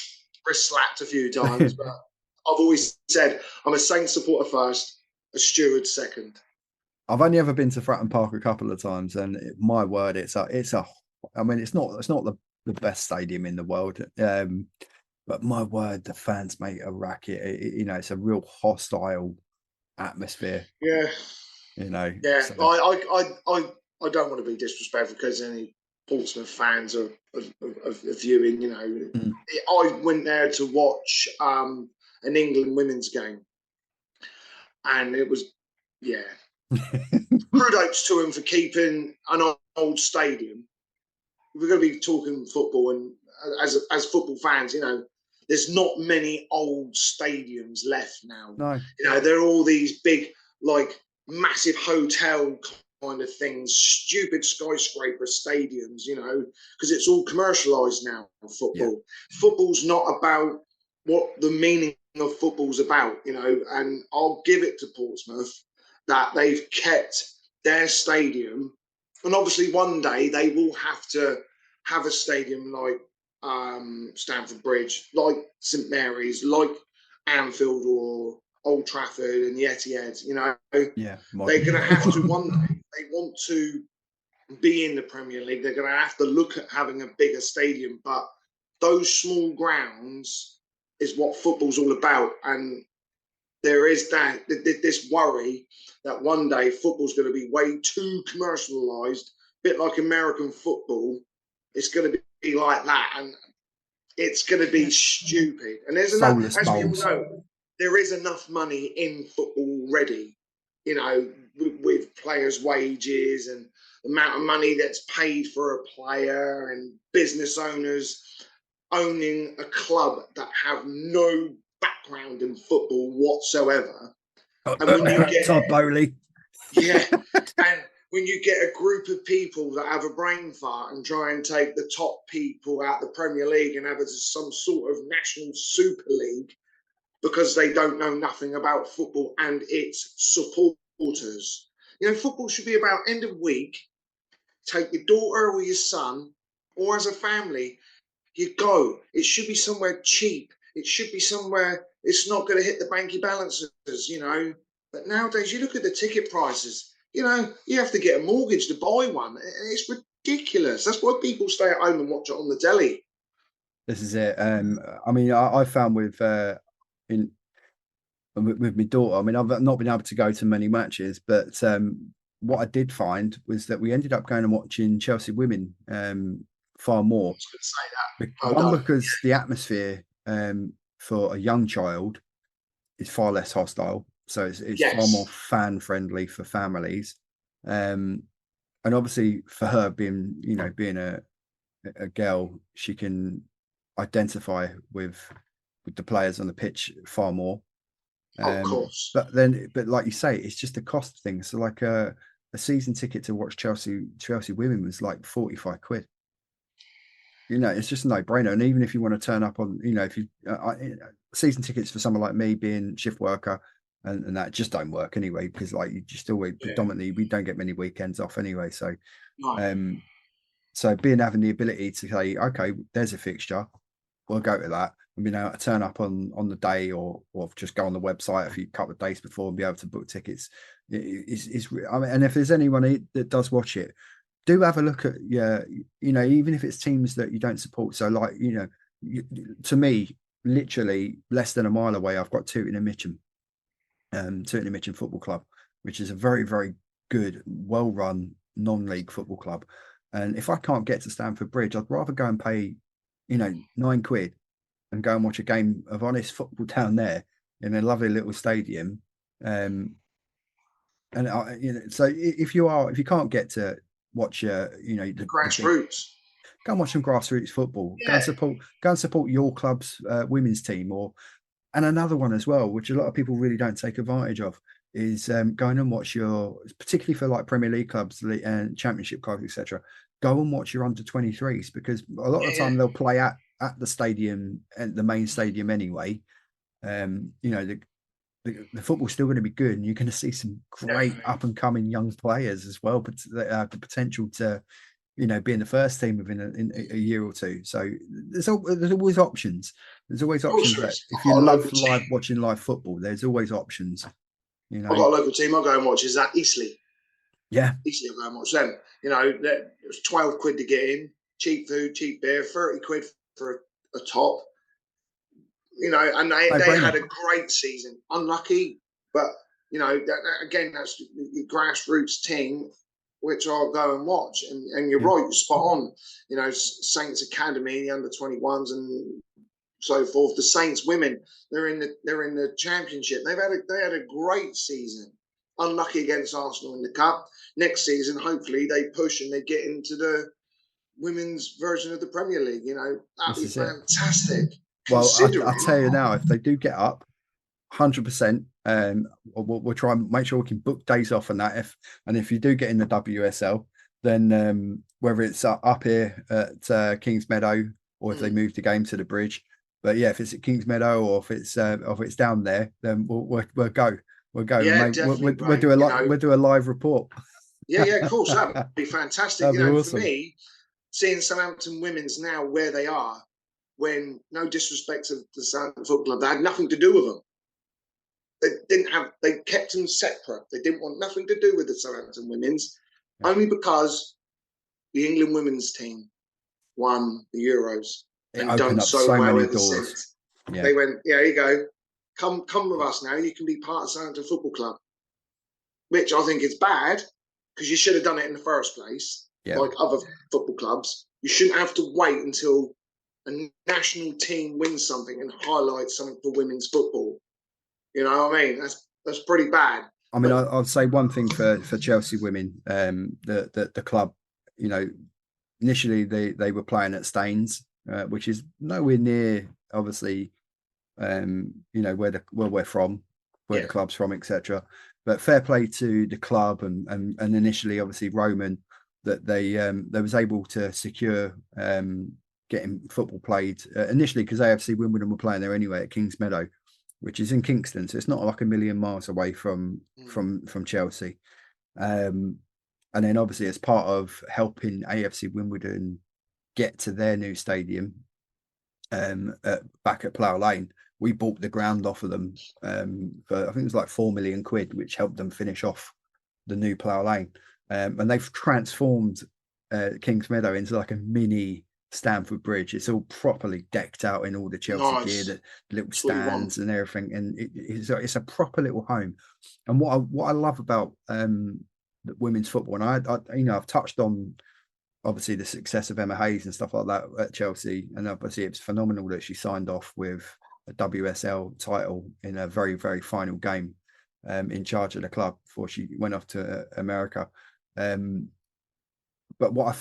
Wrist slapped a few times, but I've always said I'm a Saints supporter first, a steward second. I've only ever been to Fratton Park a couple of times, and my word, it's a. I mean, it's not the best stadium in the world, but my word, the fans make a racket. It's a real hostile atmosphere. Yeah. Yeah. So. I don't want to be disrespectful because any Portsmouth fans are viewing. I went there to watch an England women's game, and it was kudos to him for keeping an old stadium. We're going to be talking football, and as football fans, there's not many old stadiums left now. No. They're all these big, like massive hotel kind of things, stupid skyscraper stadiums, because it's all commercialized now. Football. Football's not about what the meaning of football's about, and I'll give it to Portsmouth that they've kept their stadium, and obviously one day they will have to have a stadium like Stamford Bridge, like St Mary's, like Anfield or Old Trafford and the Etihad. Yeah, They're going to have to one day. They want to be in the Premier League. They're going to have to look at having a bigger stadium, but those small grounds is what football's all about. And there is this worry that one day football's going to be way too commercialised, a bit like American football. It's going to be like that, and it's going to be stupid. And there's enough, as we all know, there is enough money in football already. With players' wages and the amount of money that's paid for a player, and business owners owning a club that have no background in football whatsoever. And when you get Todd Bowley, and when you get a group of people that have a brain fart and try and take the top people out the Premier League and have it as some sort of national super league because they don't know nothing about football and its supporters. Football should be about end of week. Take your daughter or your son, or as a family, you go. It should be somewhere cheap. It should be somewhere it's not going to hit the banky balances, But nowadays, you look at the ticket prices. You have to get a mortgage to buy one. It's ridiculous. That's why people stay at home and watch it on the telly. This is it. I mean, I found with my daughter. I mean, I've not been able to go to many matches, but what I did find was that we ended up going and watching Chelsea women far more. I was going to say that. One, because the atmosphere for a young child is far less hostile, so it's far more fan friendly for families, and obviously for her being a girl, she can identify with the players on the pitch far more. Of course. But like you say, it's just a cost thing. So like a season ticket to watch Chelsea women was like 45 quid. It's just a no-brainer. And even if you want to turn up on, if you season tickets for someone like me being shift worker and that just don't work anyway, because like you just always predominantly we don't get many weekends off anyway. So so having the ability to say, okay, there's a fixture, we'll go to that. And being able to turn up on the day or just go on the website a couple of days before and be able to book tickets is I mean, and if there's anyone that does watch it, do have a look at even if it's teams that you don't support. So like to me, literally less than a mile away, I've got Tooting and Mitcham Football Club, which is a very, very good, well-run non-league football club. And if I can't get to Stamford Bridge, I'd rather go and pay £9 and go and watch a game of honest football down there in a lovely little stadium. So if you can't get to watch the grassroots, go and watch some grassroots football. Go and support your club's women's team, and another one as well, which a lot of people really don't take advantage of, is going and watch particularly for like Premier League clubs and Championship clubs, etc. Go and watch your under-23s, because a lot of the time they'll play at the stadium, at the main stadium anyway. The football's still going to be good, and you're going to see some great up and coming young players as well, but they have the potential to be in the first team within a year or two. So there's always options. There's always options. If you love watching live football, there's always options. I've got a local team I go and watch, is that Eastleigh. Yeah. Eastleigh, I go and watch them. It was 12 quid to get in, cheap food, cheap beer, 30 quid for a top. And they had a great season. Unlucky, but again, that's the grassroots team, which I'll go and watch. And you're right, you're spot on. Saints Academy, the under-21s, and so forth. The Saints women, they're in the championship. They had a great season. Unlucky against Arsenal in the cup. Next season, hopefully, they push and they get into the women's version of the Premier League. That'd be fantastic. Well, I'll tell you now, if they do get up, 100%, we'll try and make sure we can book days off on that. If you do get in the WSL, then whether it's up here at Kings Meadow or if they move the game to the Bridge, But yeah, if it's at Kings Meadow or if it's down there, then we'll go. We'll go. Yeah, Maybe definitely, we'll Ray. do we'll do a live report. Yeah, yeah, of course, that'd be fantastic. That'd be For awesome. me, seeing Southampton women's now where they are, when no disrespect to the Southampton Football Club, they had nothing to do with them. They kept them separate. They didn't want nothing to do with the Southampton women's, Yeah. only because the England women's team won the Euros It and opened done up so so well many ever doors. since. Yeah. They went, yeah, here you go. Come with us now. You can be part of Southampton Football Club, which I think is bad because you should have done it in the first place, Yeah. like other football clubs. You shouldn't have to wait until a national team wins something and highlight something for women's football. You know what I mean? That's pretty bad. I mean, I'd say one thing for Chelsea women, the club, you know, initially they were playing at Staines, which is nowhere near, obviously, you know, where we're from, where the club's from, etc. But fair play to the club and initially, obviously, Roman, that they was able to secure getting football played initially because AFC Wimbledon were playing there anyway at Kings Meadow, which is in Kingston, so it's not like a million miles away from Chelsea. And then obviously as part of helping AFC Wimbledon get to their new stadium back at Plough Lane, we bought the ground off of them for I think it was like £4 million, which helped them finish off the new Plough Lane. And they've transformed Kings Meadow into like a mini Stamford Bridge. It's all properly decked out in all the Chelsea gear, the little stands and everything, and it's a proper little home. And what I love about the women's football, and I've touched on obviously the success of Emma Hayes and stuff like that at Chelsea, and obviously it's phenomenal that she signed off with a WSL title in a very, very final game in charge of the club before she went off to America. But what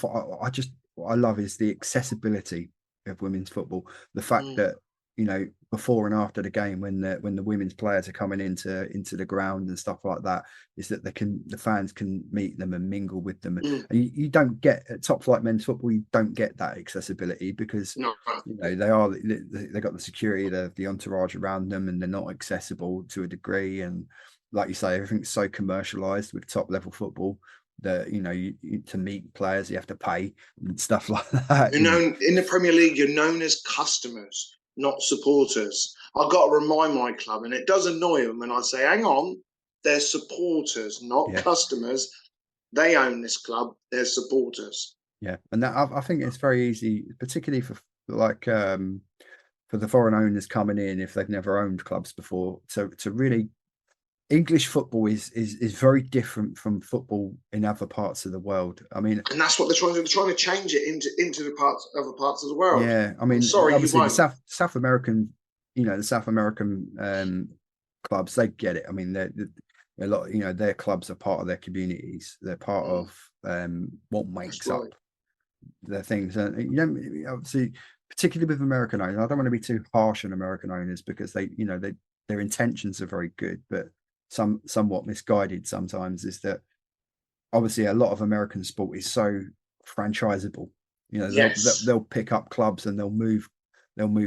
I love is the accessibility of women's football. The fact that, you know, before and after the game, when the women's players are coming into the ground and stuff like that, is that the fans can meet them and mingle with them. And you don't get at top flight men's football, you don't get that accessibility because you know they got the security, the entourage around them, and they're not accessible to a degree. And like you say, everything's so commercialized with top level football that, you know, to meet players you have to pay and stuff like that. You're known in the Premier League, you're known as customers, not supporters. I've got to remind my club, and it does annoy them when I say, hang on, they're supporters, not customers. They own this club, they're supporters. Yeah, and that I think it's very easy, particularly for like for the foreign owners coming in if they've never owned clubs before, to really. English football is very different from football in other parts of the world. I mean, and that's what they're trying to do. They're trying to change it into the other parts of the world. Yeah, I mean, obviously the South American, you know, the South American clubs, they get it. I mean, they're a lot, you know, their clubs are part of their communities. They're part of what makes up their things. And you know, obviously, particularly with American owners, I don't want to be too harsh on American owners because their intentions are very good, but somewhat misguided sometimes. Is that obviously a lot of American sport is so franchisable. You know, they'll pick up clubs and they'll move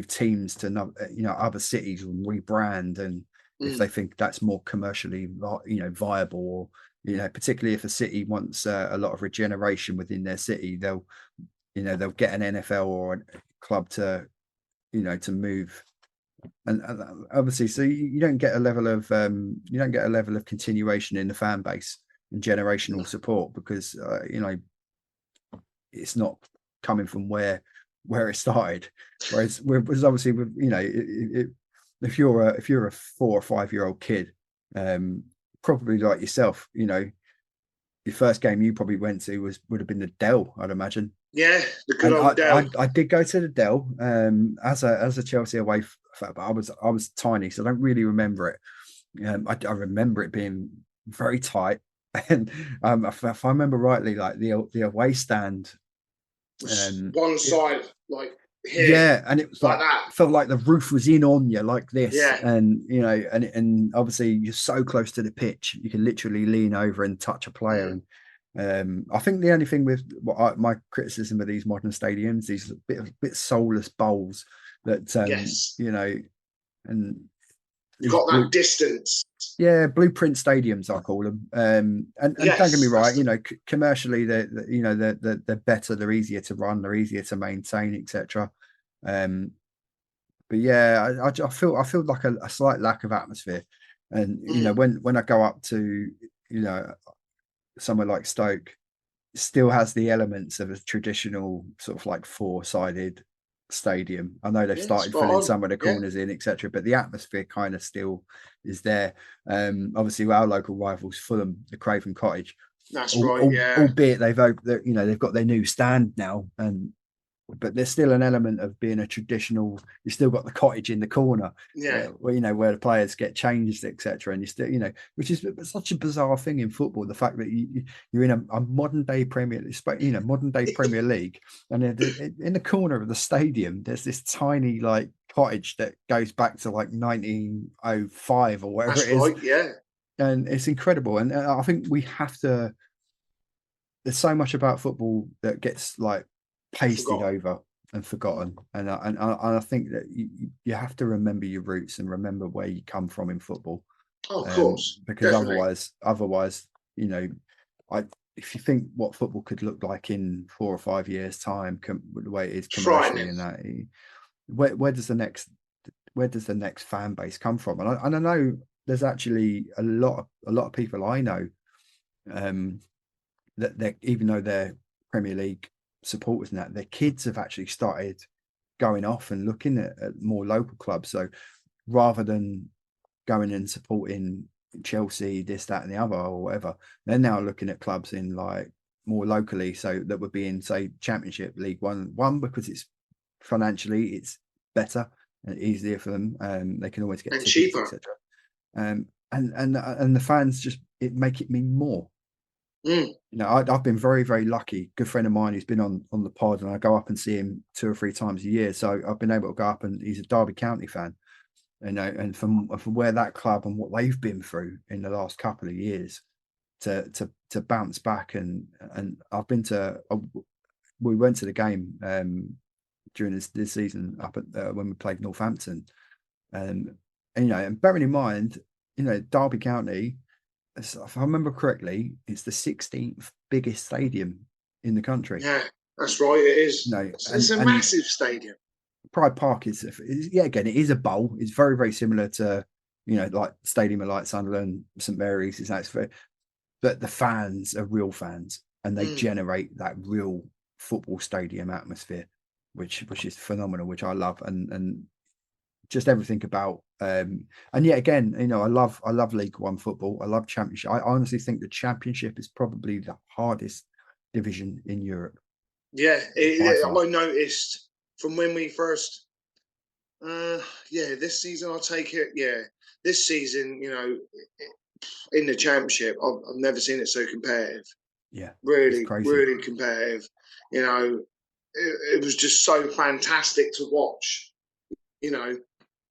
teams to other cities and rebrand, and if they think that's more commercially viable, or particularly if a city wants a lot of regeneration within their city, they'll get an NFL or a club to move. And obviously, so you don't get a level of continuation in the fan base and generational support because it's not coming from where it started. Whereas obviously with if you're a 4 or 5 year old kid, probably like yourself, your first game you probably went to would have been the Dell, I'd imagine. Yeah, the good old Dell. I did go to the Dell as a Chelsea away fan, but I was tiny, so I don't really remember it. I remember it being very tight, and if I remember rightly, like the away stand, one side like here, and it was like that. Felt like the roof was in on you like this, and and obviously you're so close to the pitch, you can literally lean over and touch a player. And I think the only thing with my criticism of these modern stadiums, these bit soulless bowls, that Yes, and you've these got that distance. blueprint stadiums, I call them. And don't get me Yes, right, commercially they're better, they're easier to run, they're easier to maintain, etc. But yeah, I feel like a slight lack of atmosphere. And when I go up to somewhere like Stoke, it still has the elements of a traditional sort of like four-sided stadium. I know they've yeah, started spot filling on. some of the Yeah, corners in, etc., but the atmosphere kind of still is there. Obviously, our local rivals, Fulham, the Craven Cottage, that's right. Yeah, albeit they've got their new stand now, but there's still an element of being a traditional. You still got the cottage in the corner, yeah. where the players get changed, etc. And you still, which is such a bizarre thing in football. The fact that you're in a modern day modern day Premier League, and in the corner of the stadium, there's this tiny like cottage that goes back to like 1905 or whatever That's it is, right. Yeah, and it's incredible. And I think we have to. There's so much about football that gets like pasted forgotten. over and forgotten, and I think that you have to remember your roots and remember where you come from in football, Oh, of course, because definitely. otherwise, I if you think what football could look like in 4 or 5 years' time, the way it is commercially, Frightening. and that, where does the next fan base come from? And I know there's actually a lot of people I know, that they even though they're Premier League supporters and that, their kids have actually started going off and looking at more local clubs. So rather than going and supporting Chelsea, this, that, and the other, or whatever, they're now looking at clubs in like more locally. So that would be in, say, Championship, League One, because it's financially it's better and easier for them. They can always get And tickets, cheaper. etc. And the fans just make it mean more. Mm. I've been very, very lucky. Good friend of mine who's been on the pod, and I go up and see him 2 or 3 times a year. So I've been able to go up, and he's a Derby County fan, and from where that club and what they've been through in the last couple of years to bounce back, and I've been to we went to the game during this season up at when we played Northampton, and bearing in mind, Derby County, if I remember correctly, it's the 16th biggest stadium in the country. Yeah, that's right. It is. No, It's a and massive stadium. Pride Park yeah, again, it is a bowl. It's very, very similar to like Stadium of Light, Sunderland, St Mary's. But the fans are real fans, and they Mm. generate that real football stadium atmosphere, which is phenomenal, which I love, and just everything about. And yet again, I love League One football. I love Championship. I honestly think the Championship is probably the hardest division in Europe Yeah, by far. I noticed from when we first. Yeah, this season I'll take it. Yeah, this season, in the championship, I've never seen it so competitive. Yeah, it's Really, crazy. really competitive. You know, it was just so fantastic to watch. You know,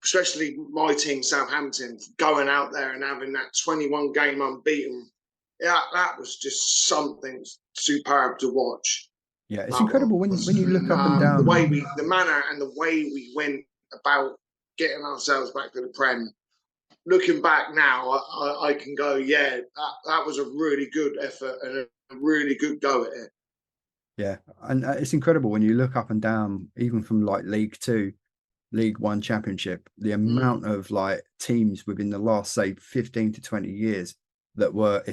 especially my team, Southampton, going out there and having that 21 game unbeaten. Yeah, that was just something superb to watch. Yeah, it's That one. incredible when you look up and down. The manner and the way we went about getting ourselves back to the Prem. Looking back now, I can go, yeah, that was a really good effort and a really good go at it. Yeah, and it's incredible when you look up and down, even from like League Two, League One, Championship, the Mm. amount of like teams within the last, say, 15 to 20 years that were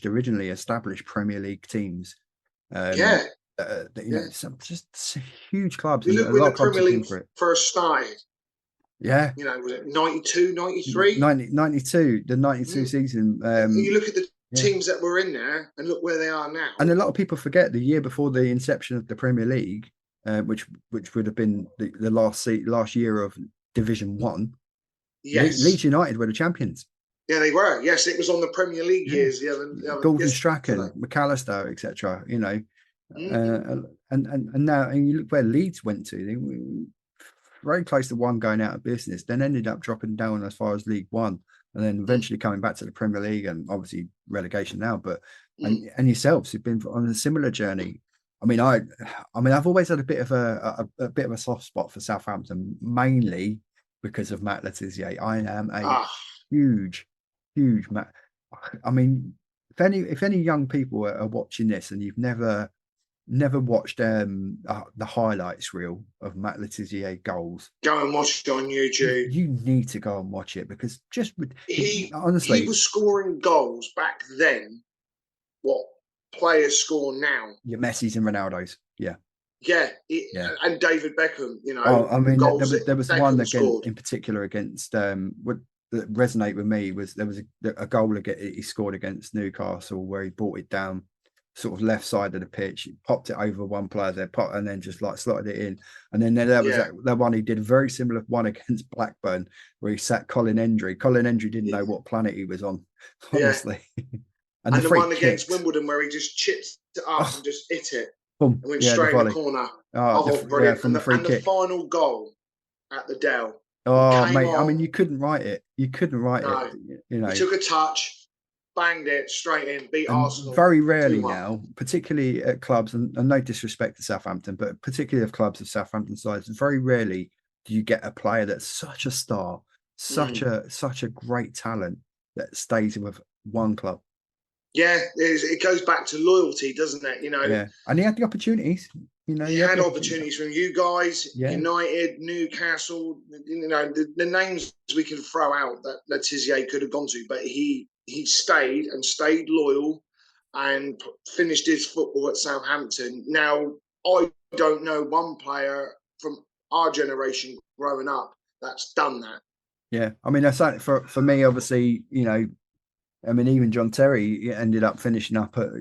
originally established Premier League teams. Um, Yeah, yeah. some just huge clubs, You and look a when lot the of clubs Premier have been League for it. first started, Yeah, was it 92, 93? 92, the 92 Mm. season. You look at the Yeah, teams that were in there and look where they are now. and a lot of people forget the year before the inception of the Premier League, which would have been the last year of Division One. Leeds Yes. United were the champions. Yeah, they were. Yes, it was on the Premier League Yeah, years Gordon yesterday. Strachan, McAllister, etc. Mm-hmm. And now and you look where Leeds went to. They were very close to one going out of business, then ended up dropping down as far as League One, and then eventually coming back to the Premier League and obviously relegation now. But Mm-hmm. and yourselves have been on a similar journey. I've always had a bit of a bit of a soft spot for Southampton, mainly because of Matt Letizia. I am a Ah, huge, huge Matt. I mean, if any young people are watching this and you've never watched the highlights reel of Matt Letizia goals, go and watch it on YouTube. you need to go and watch it because He honestly, was scoring goals back then. What players score now? your Messi's and Ronaldo's, yeah. Yeah, Yeah. and David Beckham. Oh, I The mean, goals that there was one Beckham again scored. in particular against what that resonate with me was there was a goal he scored against Newcastle where he brought it down sort of left side of the pitch, he popped it over one player's head, and then just like slotted it in. And then there was Yeah, that one he did a very similar one against Blackburn where he sat Colin Hendry. Colin Hendry didn't yeah, know what planet he was on, yeah. honestly. And the And the free one against kicks, Wimbledon where he just chipped it up oh, and just hit it boom, and went yeah, the straight in the volley, corner. oh, Oh, yeah, brilliant! from And the free the kick. final goal at the Dell. He Oh, came mate, I mean, on. you couldn't write it. You couldn't write it, No, you he know. took a touch, banged it straight in, beat And Arsenal very rarely 2-1. now, particularly at clubs, and no disrespect to Southampton, but particularly of clubs of Southampton size, very rarely do you get a player that's such a star, Mm. such a great talent that stays with one club. Yeah, it goes back to loyalty, doesn't it? Yeah, and he had the opportunities. He He had had the opportunity. opportunities from you guys, Yeah, United, Newcastle. The names we can throw out that Letizia could have gone to, but he stayed and stayed loyal and finished his football at Southampton. Now I don't know one player from our generation growing up that's done that. yeah. I mean, that's for me. Obviously, I mean, even John Terry ended up finishing up at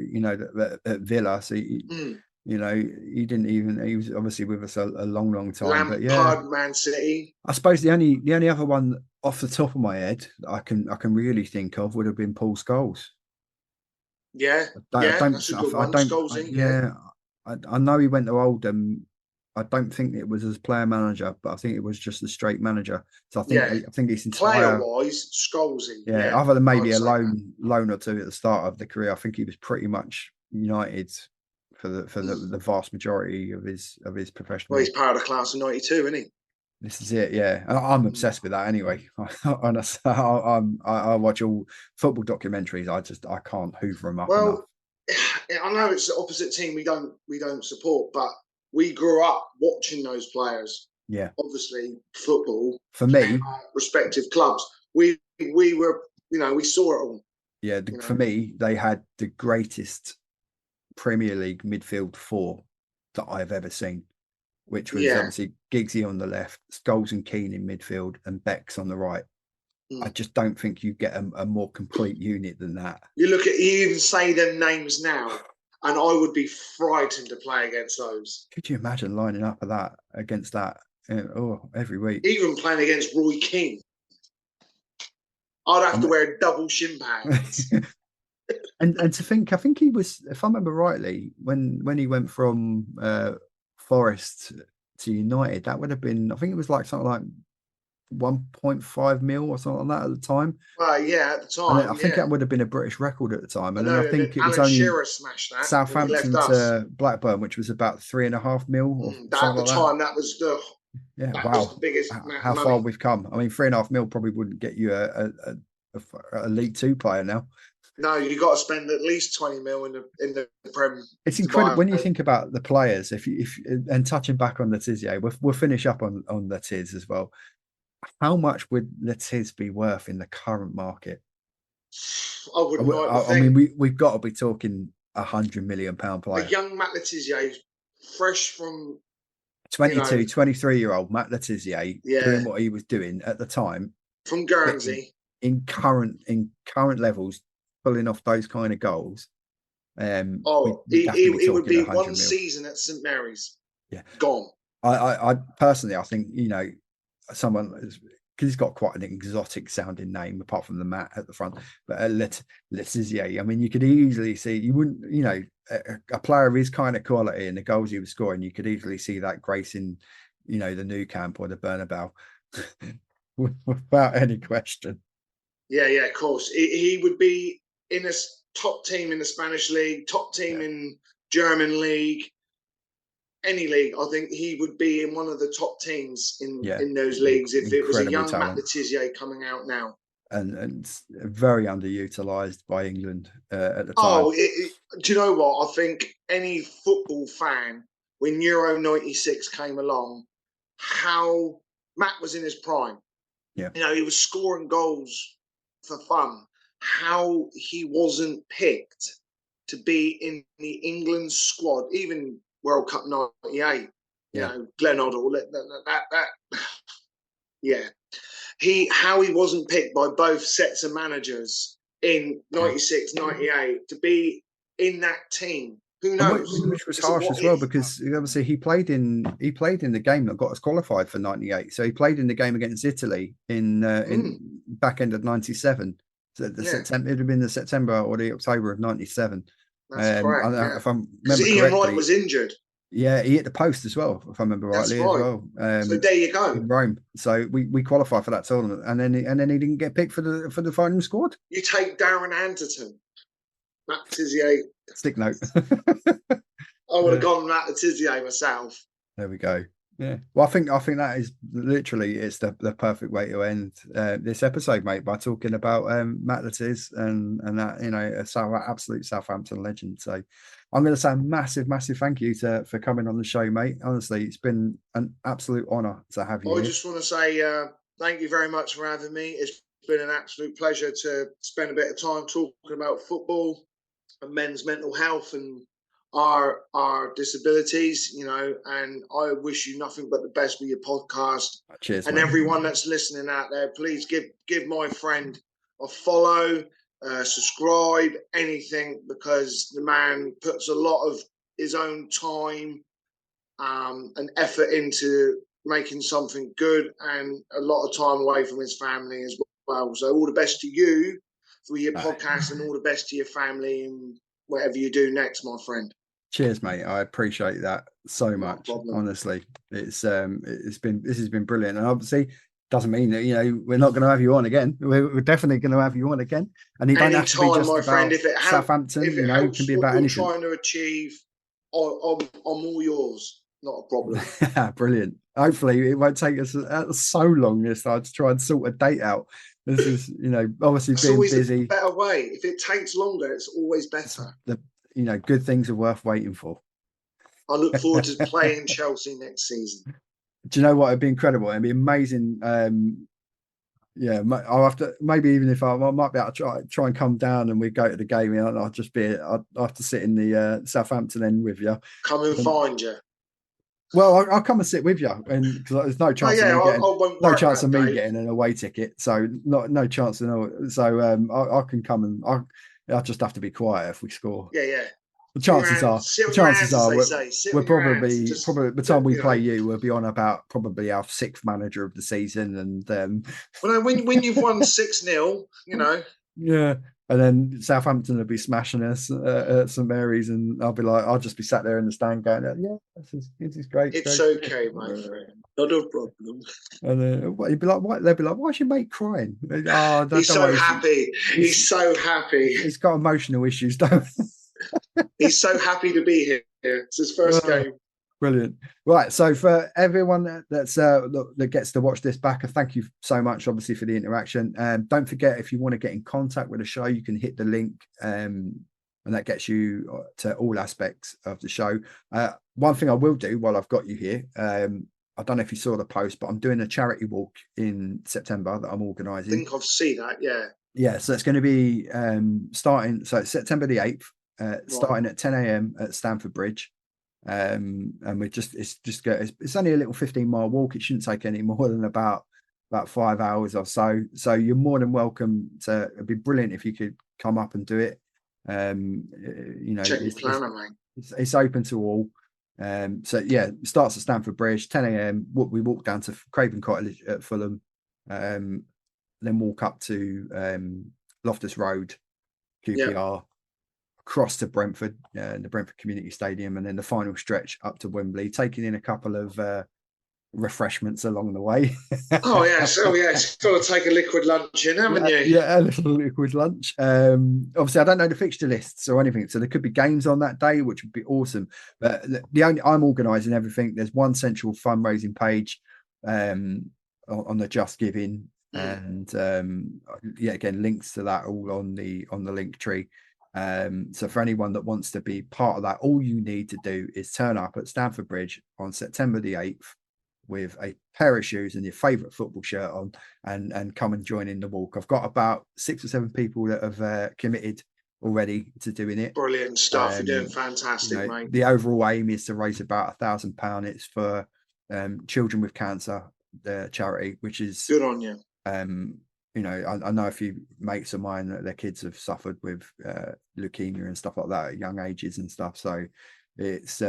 Villa. So Mm. he didn't even. He was obviously with us a long, long time. But yeah, Lampard, Man City. I suppose the only other one off the top of my head I can really think of would have been Paul Scholes. Yeah, I yeah, don't, that's a good I one. don't, Scholesy, yeah. yeah, I know he went to Oldham. I don't think it was as player manager, but I think it was just a straight manager. So Yeah, I think his player entire, wise, Scholesy, yeah, yeah, other than I'd maybe a say that. loan or two at the start of the career, I think he was pretty much United for the vast majority of his Well, he's professional. part of the class of '92, isn't he? This is it, yeah. And I'm Mm. obsessed with that anyway. Honestly, I watch all football documentaries. I can't hoover them up enough. Well, I know it's the opposite team we don't support, but we grew up watching those players. Yeah, Obviously, football for and me, our respective clubs. We were, we saw it all. yeah, You for know, me, they had the greatest Premier League midfield four that I've ever seen, which was yeah. obviously Giggsy on the left, Scholes and Keane in midfield, and Beck's on the right. I Mm. just don't think you get a more complete unit than that. You even say them names now, and I would be frightened to play against those. Could you imagine lining up of that against that? Every week. Even playing against Roy Keane, I'd have to And, wear double shin pads. and to think, I think he was, if I remember rightly, when he went from Forest to United, that would have been, I think it was like something like 1.5 mil or something like that at the time. Well, yeah, at the And then I time, think yeah. that would have been a British record at the time. I And then I know think it was Alan only Shearer smashed that when he left Southampton us. to Blackburn, which was about 3.5 mil or At something the like that. time, Yeah, that was the wow. biggest How far money. we've come. I mean, 3.5 mil probably wouldn't get you a League Two player now. No, you got to spend at least 20 mil in the Prem It's to incredible buy. when you think about the players. If and touching back on Letizia, we'll finish up on Letiz as well. How much would Letiz be worth in the current market? I wouldn't like to I mean, think we've got to be talking £100 million a player. young Matt Letizia, fresh from 22, 23-year-old Matt Letizia yeah, doing what he was doing at the time from in, Guernsey. in current levels, pulling off those kind of goals. Oh, We'd have to be he would talking be 100 one mil. season at St Mary's. Yeah. Gone. I personally, I think, someone, because he's got quite an exotic sounding name apart from the Matt at the front, but Letizia, I mean, you could easily see, you wouldn't, a player of his kind of quality and the goals he was scoring, you could easily see that gracing, the Nou Camp or the Bernabeu without any question. Yeah, yeah, of course. He would be in a top team in the Spanish league, top team Yeah. in German league. any league, I think he would be in one of the top teams Yeah, in those leagues if it was a incredible young Matt talent. Le Tissier coming out now. And very underutilized by England at the time. Oh, do you know what? I think any football fan, when Euro 96 came along, how Matt was in his prime. Yeah. You know, he was scoring goals for fun. How he wasn't picked to be in the England squad, even World Cup 98. You know, Glenn Hoddle, that yeah. How he wasn't picked by both sets of managers in 96, 98 to be in that team. Who knows? Which was harsh as well, because obviously he played in the game that got us qualified for 98. So he played in the game against Italy in back end of 97. So September, it'd have been the September or the October of 97. That's correct. If I remember Ian correctly, Wright was injured. Yeah, he hit the post as well, if I remember rightly, as well. So there you go. In Rome. So we qualified for that tournament, and then he didn't get picked for the final squad. You take Darren Anderton, Matt Tissier. Stick note. I would have gone Matt Tissier myself. There we go. Yeah. Well, I think that is literally it's the perfect way to end this episode, mate, by talking about Matt Le Tiss and that, you know, absolute Southampton legend. So I'm going to say a massive thank you for coming on the show, mate. Honestly, it's been an absolute honour to have you. I just want to say thank you very much for having me. It's been an absolute pleasure to spend a bit of time talking about football and men's mental health and our disabilities, you know, and I wish you nothing but the best with your podcast. Cheers, and mate. Everyone that's listening out there, please give my friend a follow, subscribe, anything, because the man puts a lot of his own time and effort into making something good, and a lot of time away from his family as well. So all the best to you for your podcast, and all the best to your family and whatever you do next, my friend. Cheers, mate. I appreciate that so much. Honestly, this has been brilliant, and obviously doesn't mean that, you know, we're not going to have you on again. We're definitely going to have you on again, and you don't have to be just about friend, Southampton. If it helps, it can be about anything. Trying to achieve, I'm all yours. Not a problem. Brilliant. Hopefully, it won't take us so long this time to try and sort a date out. This is, you know, obviously it's being busy. A better way. If it takes longer, it's always better. You know, good things are worth waiting for. I look forward to playing Chelsea next season. Do you know what? It'd be incredible. It'd be amazing. Yeah, I'll have to, maybe even if I might be able to try and come down and we go to the game, and I'll have to sit in the Southampton end with you. Come and find you. Well, I'll come and sit with you, and because there's no chance of me getting an away ticket, so no chance. So I can come and I'll just have to be quiet if we score. Yeah. The chances are we're probably by the time we play you, we'll be on about probably our 6th manager of the season, and well, when you've won 6-0, you know. Yeah. And then Southampton will be smashing us at St Mary's, and I'll just be sat there in the stand going, "Yeah, this is great." It's great. Okay, my friend, not a problem. And he'd be like, "What?" They'd be like, "Why's your mate crying?" He's so happy. He's so happy. He's got emotional issues, don't he? He's so happy to be here. It's his first game. Brilliant. Right. So for everyone that gets to watch this back, thank you so much, obviously, for the interaction. Don't forget, if you want to get in contact with the show, you can hit the link, and that gets you to all aspects of the show. One thing I will do while I've got you here, I don't know if you saw the post, but I'm doing a charity walk in September that I'm organising. I think I've seen that. Yeah. Yeah. So it's going to be starting. So it's September the 8th, starting at 10 a.m. at Stamford Bridge. And it's only a little 15-mile walk. It shouldn't take any more than about 5 hours or so. So you're more than welcome to. It'd be brilliant if you could come up and do it. You know, check your planner, mate. It's open to all. So yeah, it starts at Stamford Bridge, 10 a.m. We walk down to Craven Cottage at Fulham, then walk up to Loftus Road, QPR. Yep. Across to Brentford, the Brentford Community Stadium, and then the final stretch up to Wembley, taking in a couple of refreshments along the way. Oh yes, got to take a liquid lunch in, haven't you? Yeah, a little liquid lunch. Obviously, I don't know the fixture lists or anything, so there could be games on that day, which would be awesome. But I'm organising everything. There's one central fundraising page on the Just Giving, and again, links to that all on the link tree. So for anyone that wants to be part of that, all you need to do is turn up at Stamford Bridge on September the 8th with a pair of shoes and your favourite football shirt on, and come and join in the walk. I've got about 6 or 7 people that have committed already to doing it. Brilliant stuff. You're doing fantastic, mate. The overall aim is to raise about £1,000. It's for Children with Cancer, the charity, which is good on you. I know a few mates of mine that their kids have suffered with leukemia and stuff like that at young ages and stuff. So it's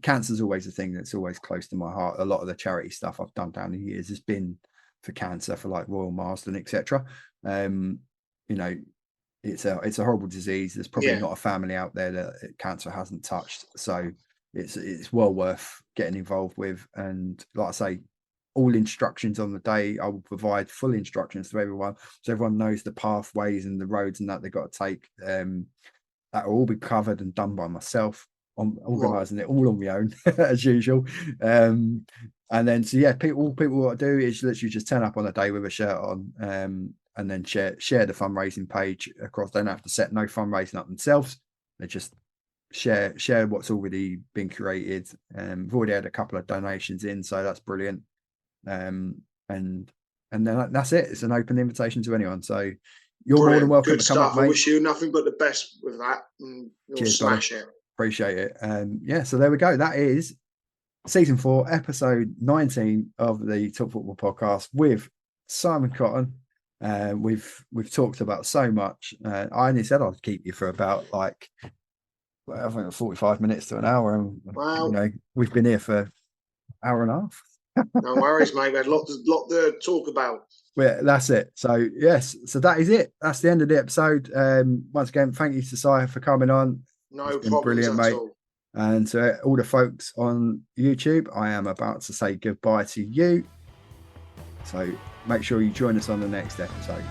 cancer's always a thing that's always close to my heart. A lot of the charity stuff I've done down the years has been for cancer, for like Royal Marsden, etc. It's a horrible disease. There's probably not a family out there that cancer hasn't touched. So it's well worth getting involved with. And like I say, all instructions on the day, I will provide full instructions to everyone, so everyone knows the pathways and the roads and that they've got to take. That will all be covered and done by myself. I'm organising it all on my own as usual. And then all people want to do is literally just turn up on a day with a shirt on, and then share the fundraising page across. They don't have to set no fundraising up themselves. They just share what's already been created. We've already had a couple of donations in, so that's brilliant. And then that's it. It's an open invitation to anyone. So you're more than welcome to come up, mate. I wish you nothing but the best with that. And you'll smash it. Appreciate it. So there we go. That is season 4, episode 19 of the Talk Football podcast with Simon Cotton. We've talked about so much. I only said I'd keep you for about I think 45 minutes to an hour, and wow. We've been here for an hour and a half. No worries, mate. We had a lot to talk about. Yeah, that's it. So yes, so that is it. That's the end of the episode. Once again, thank you to Si for coming on. No problems at all. And to all the folks on YouTube, I am about to say goodbye to you. So make sure you join us on the next episode.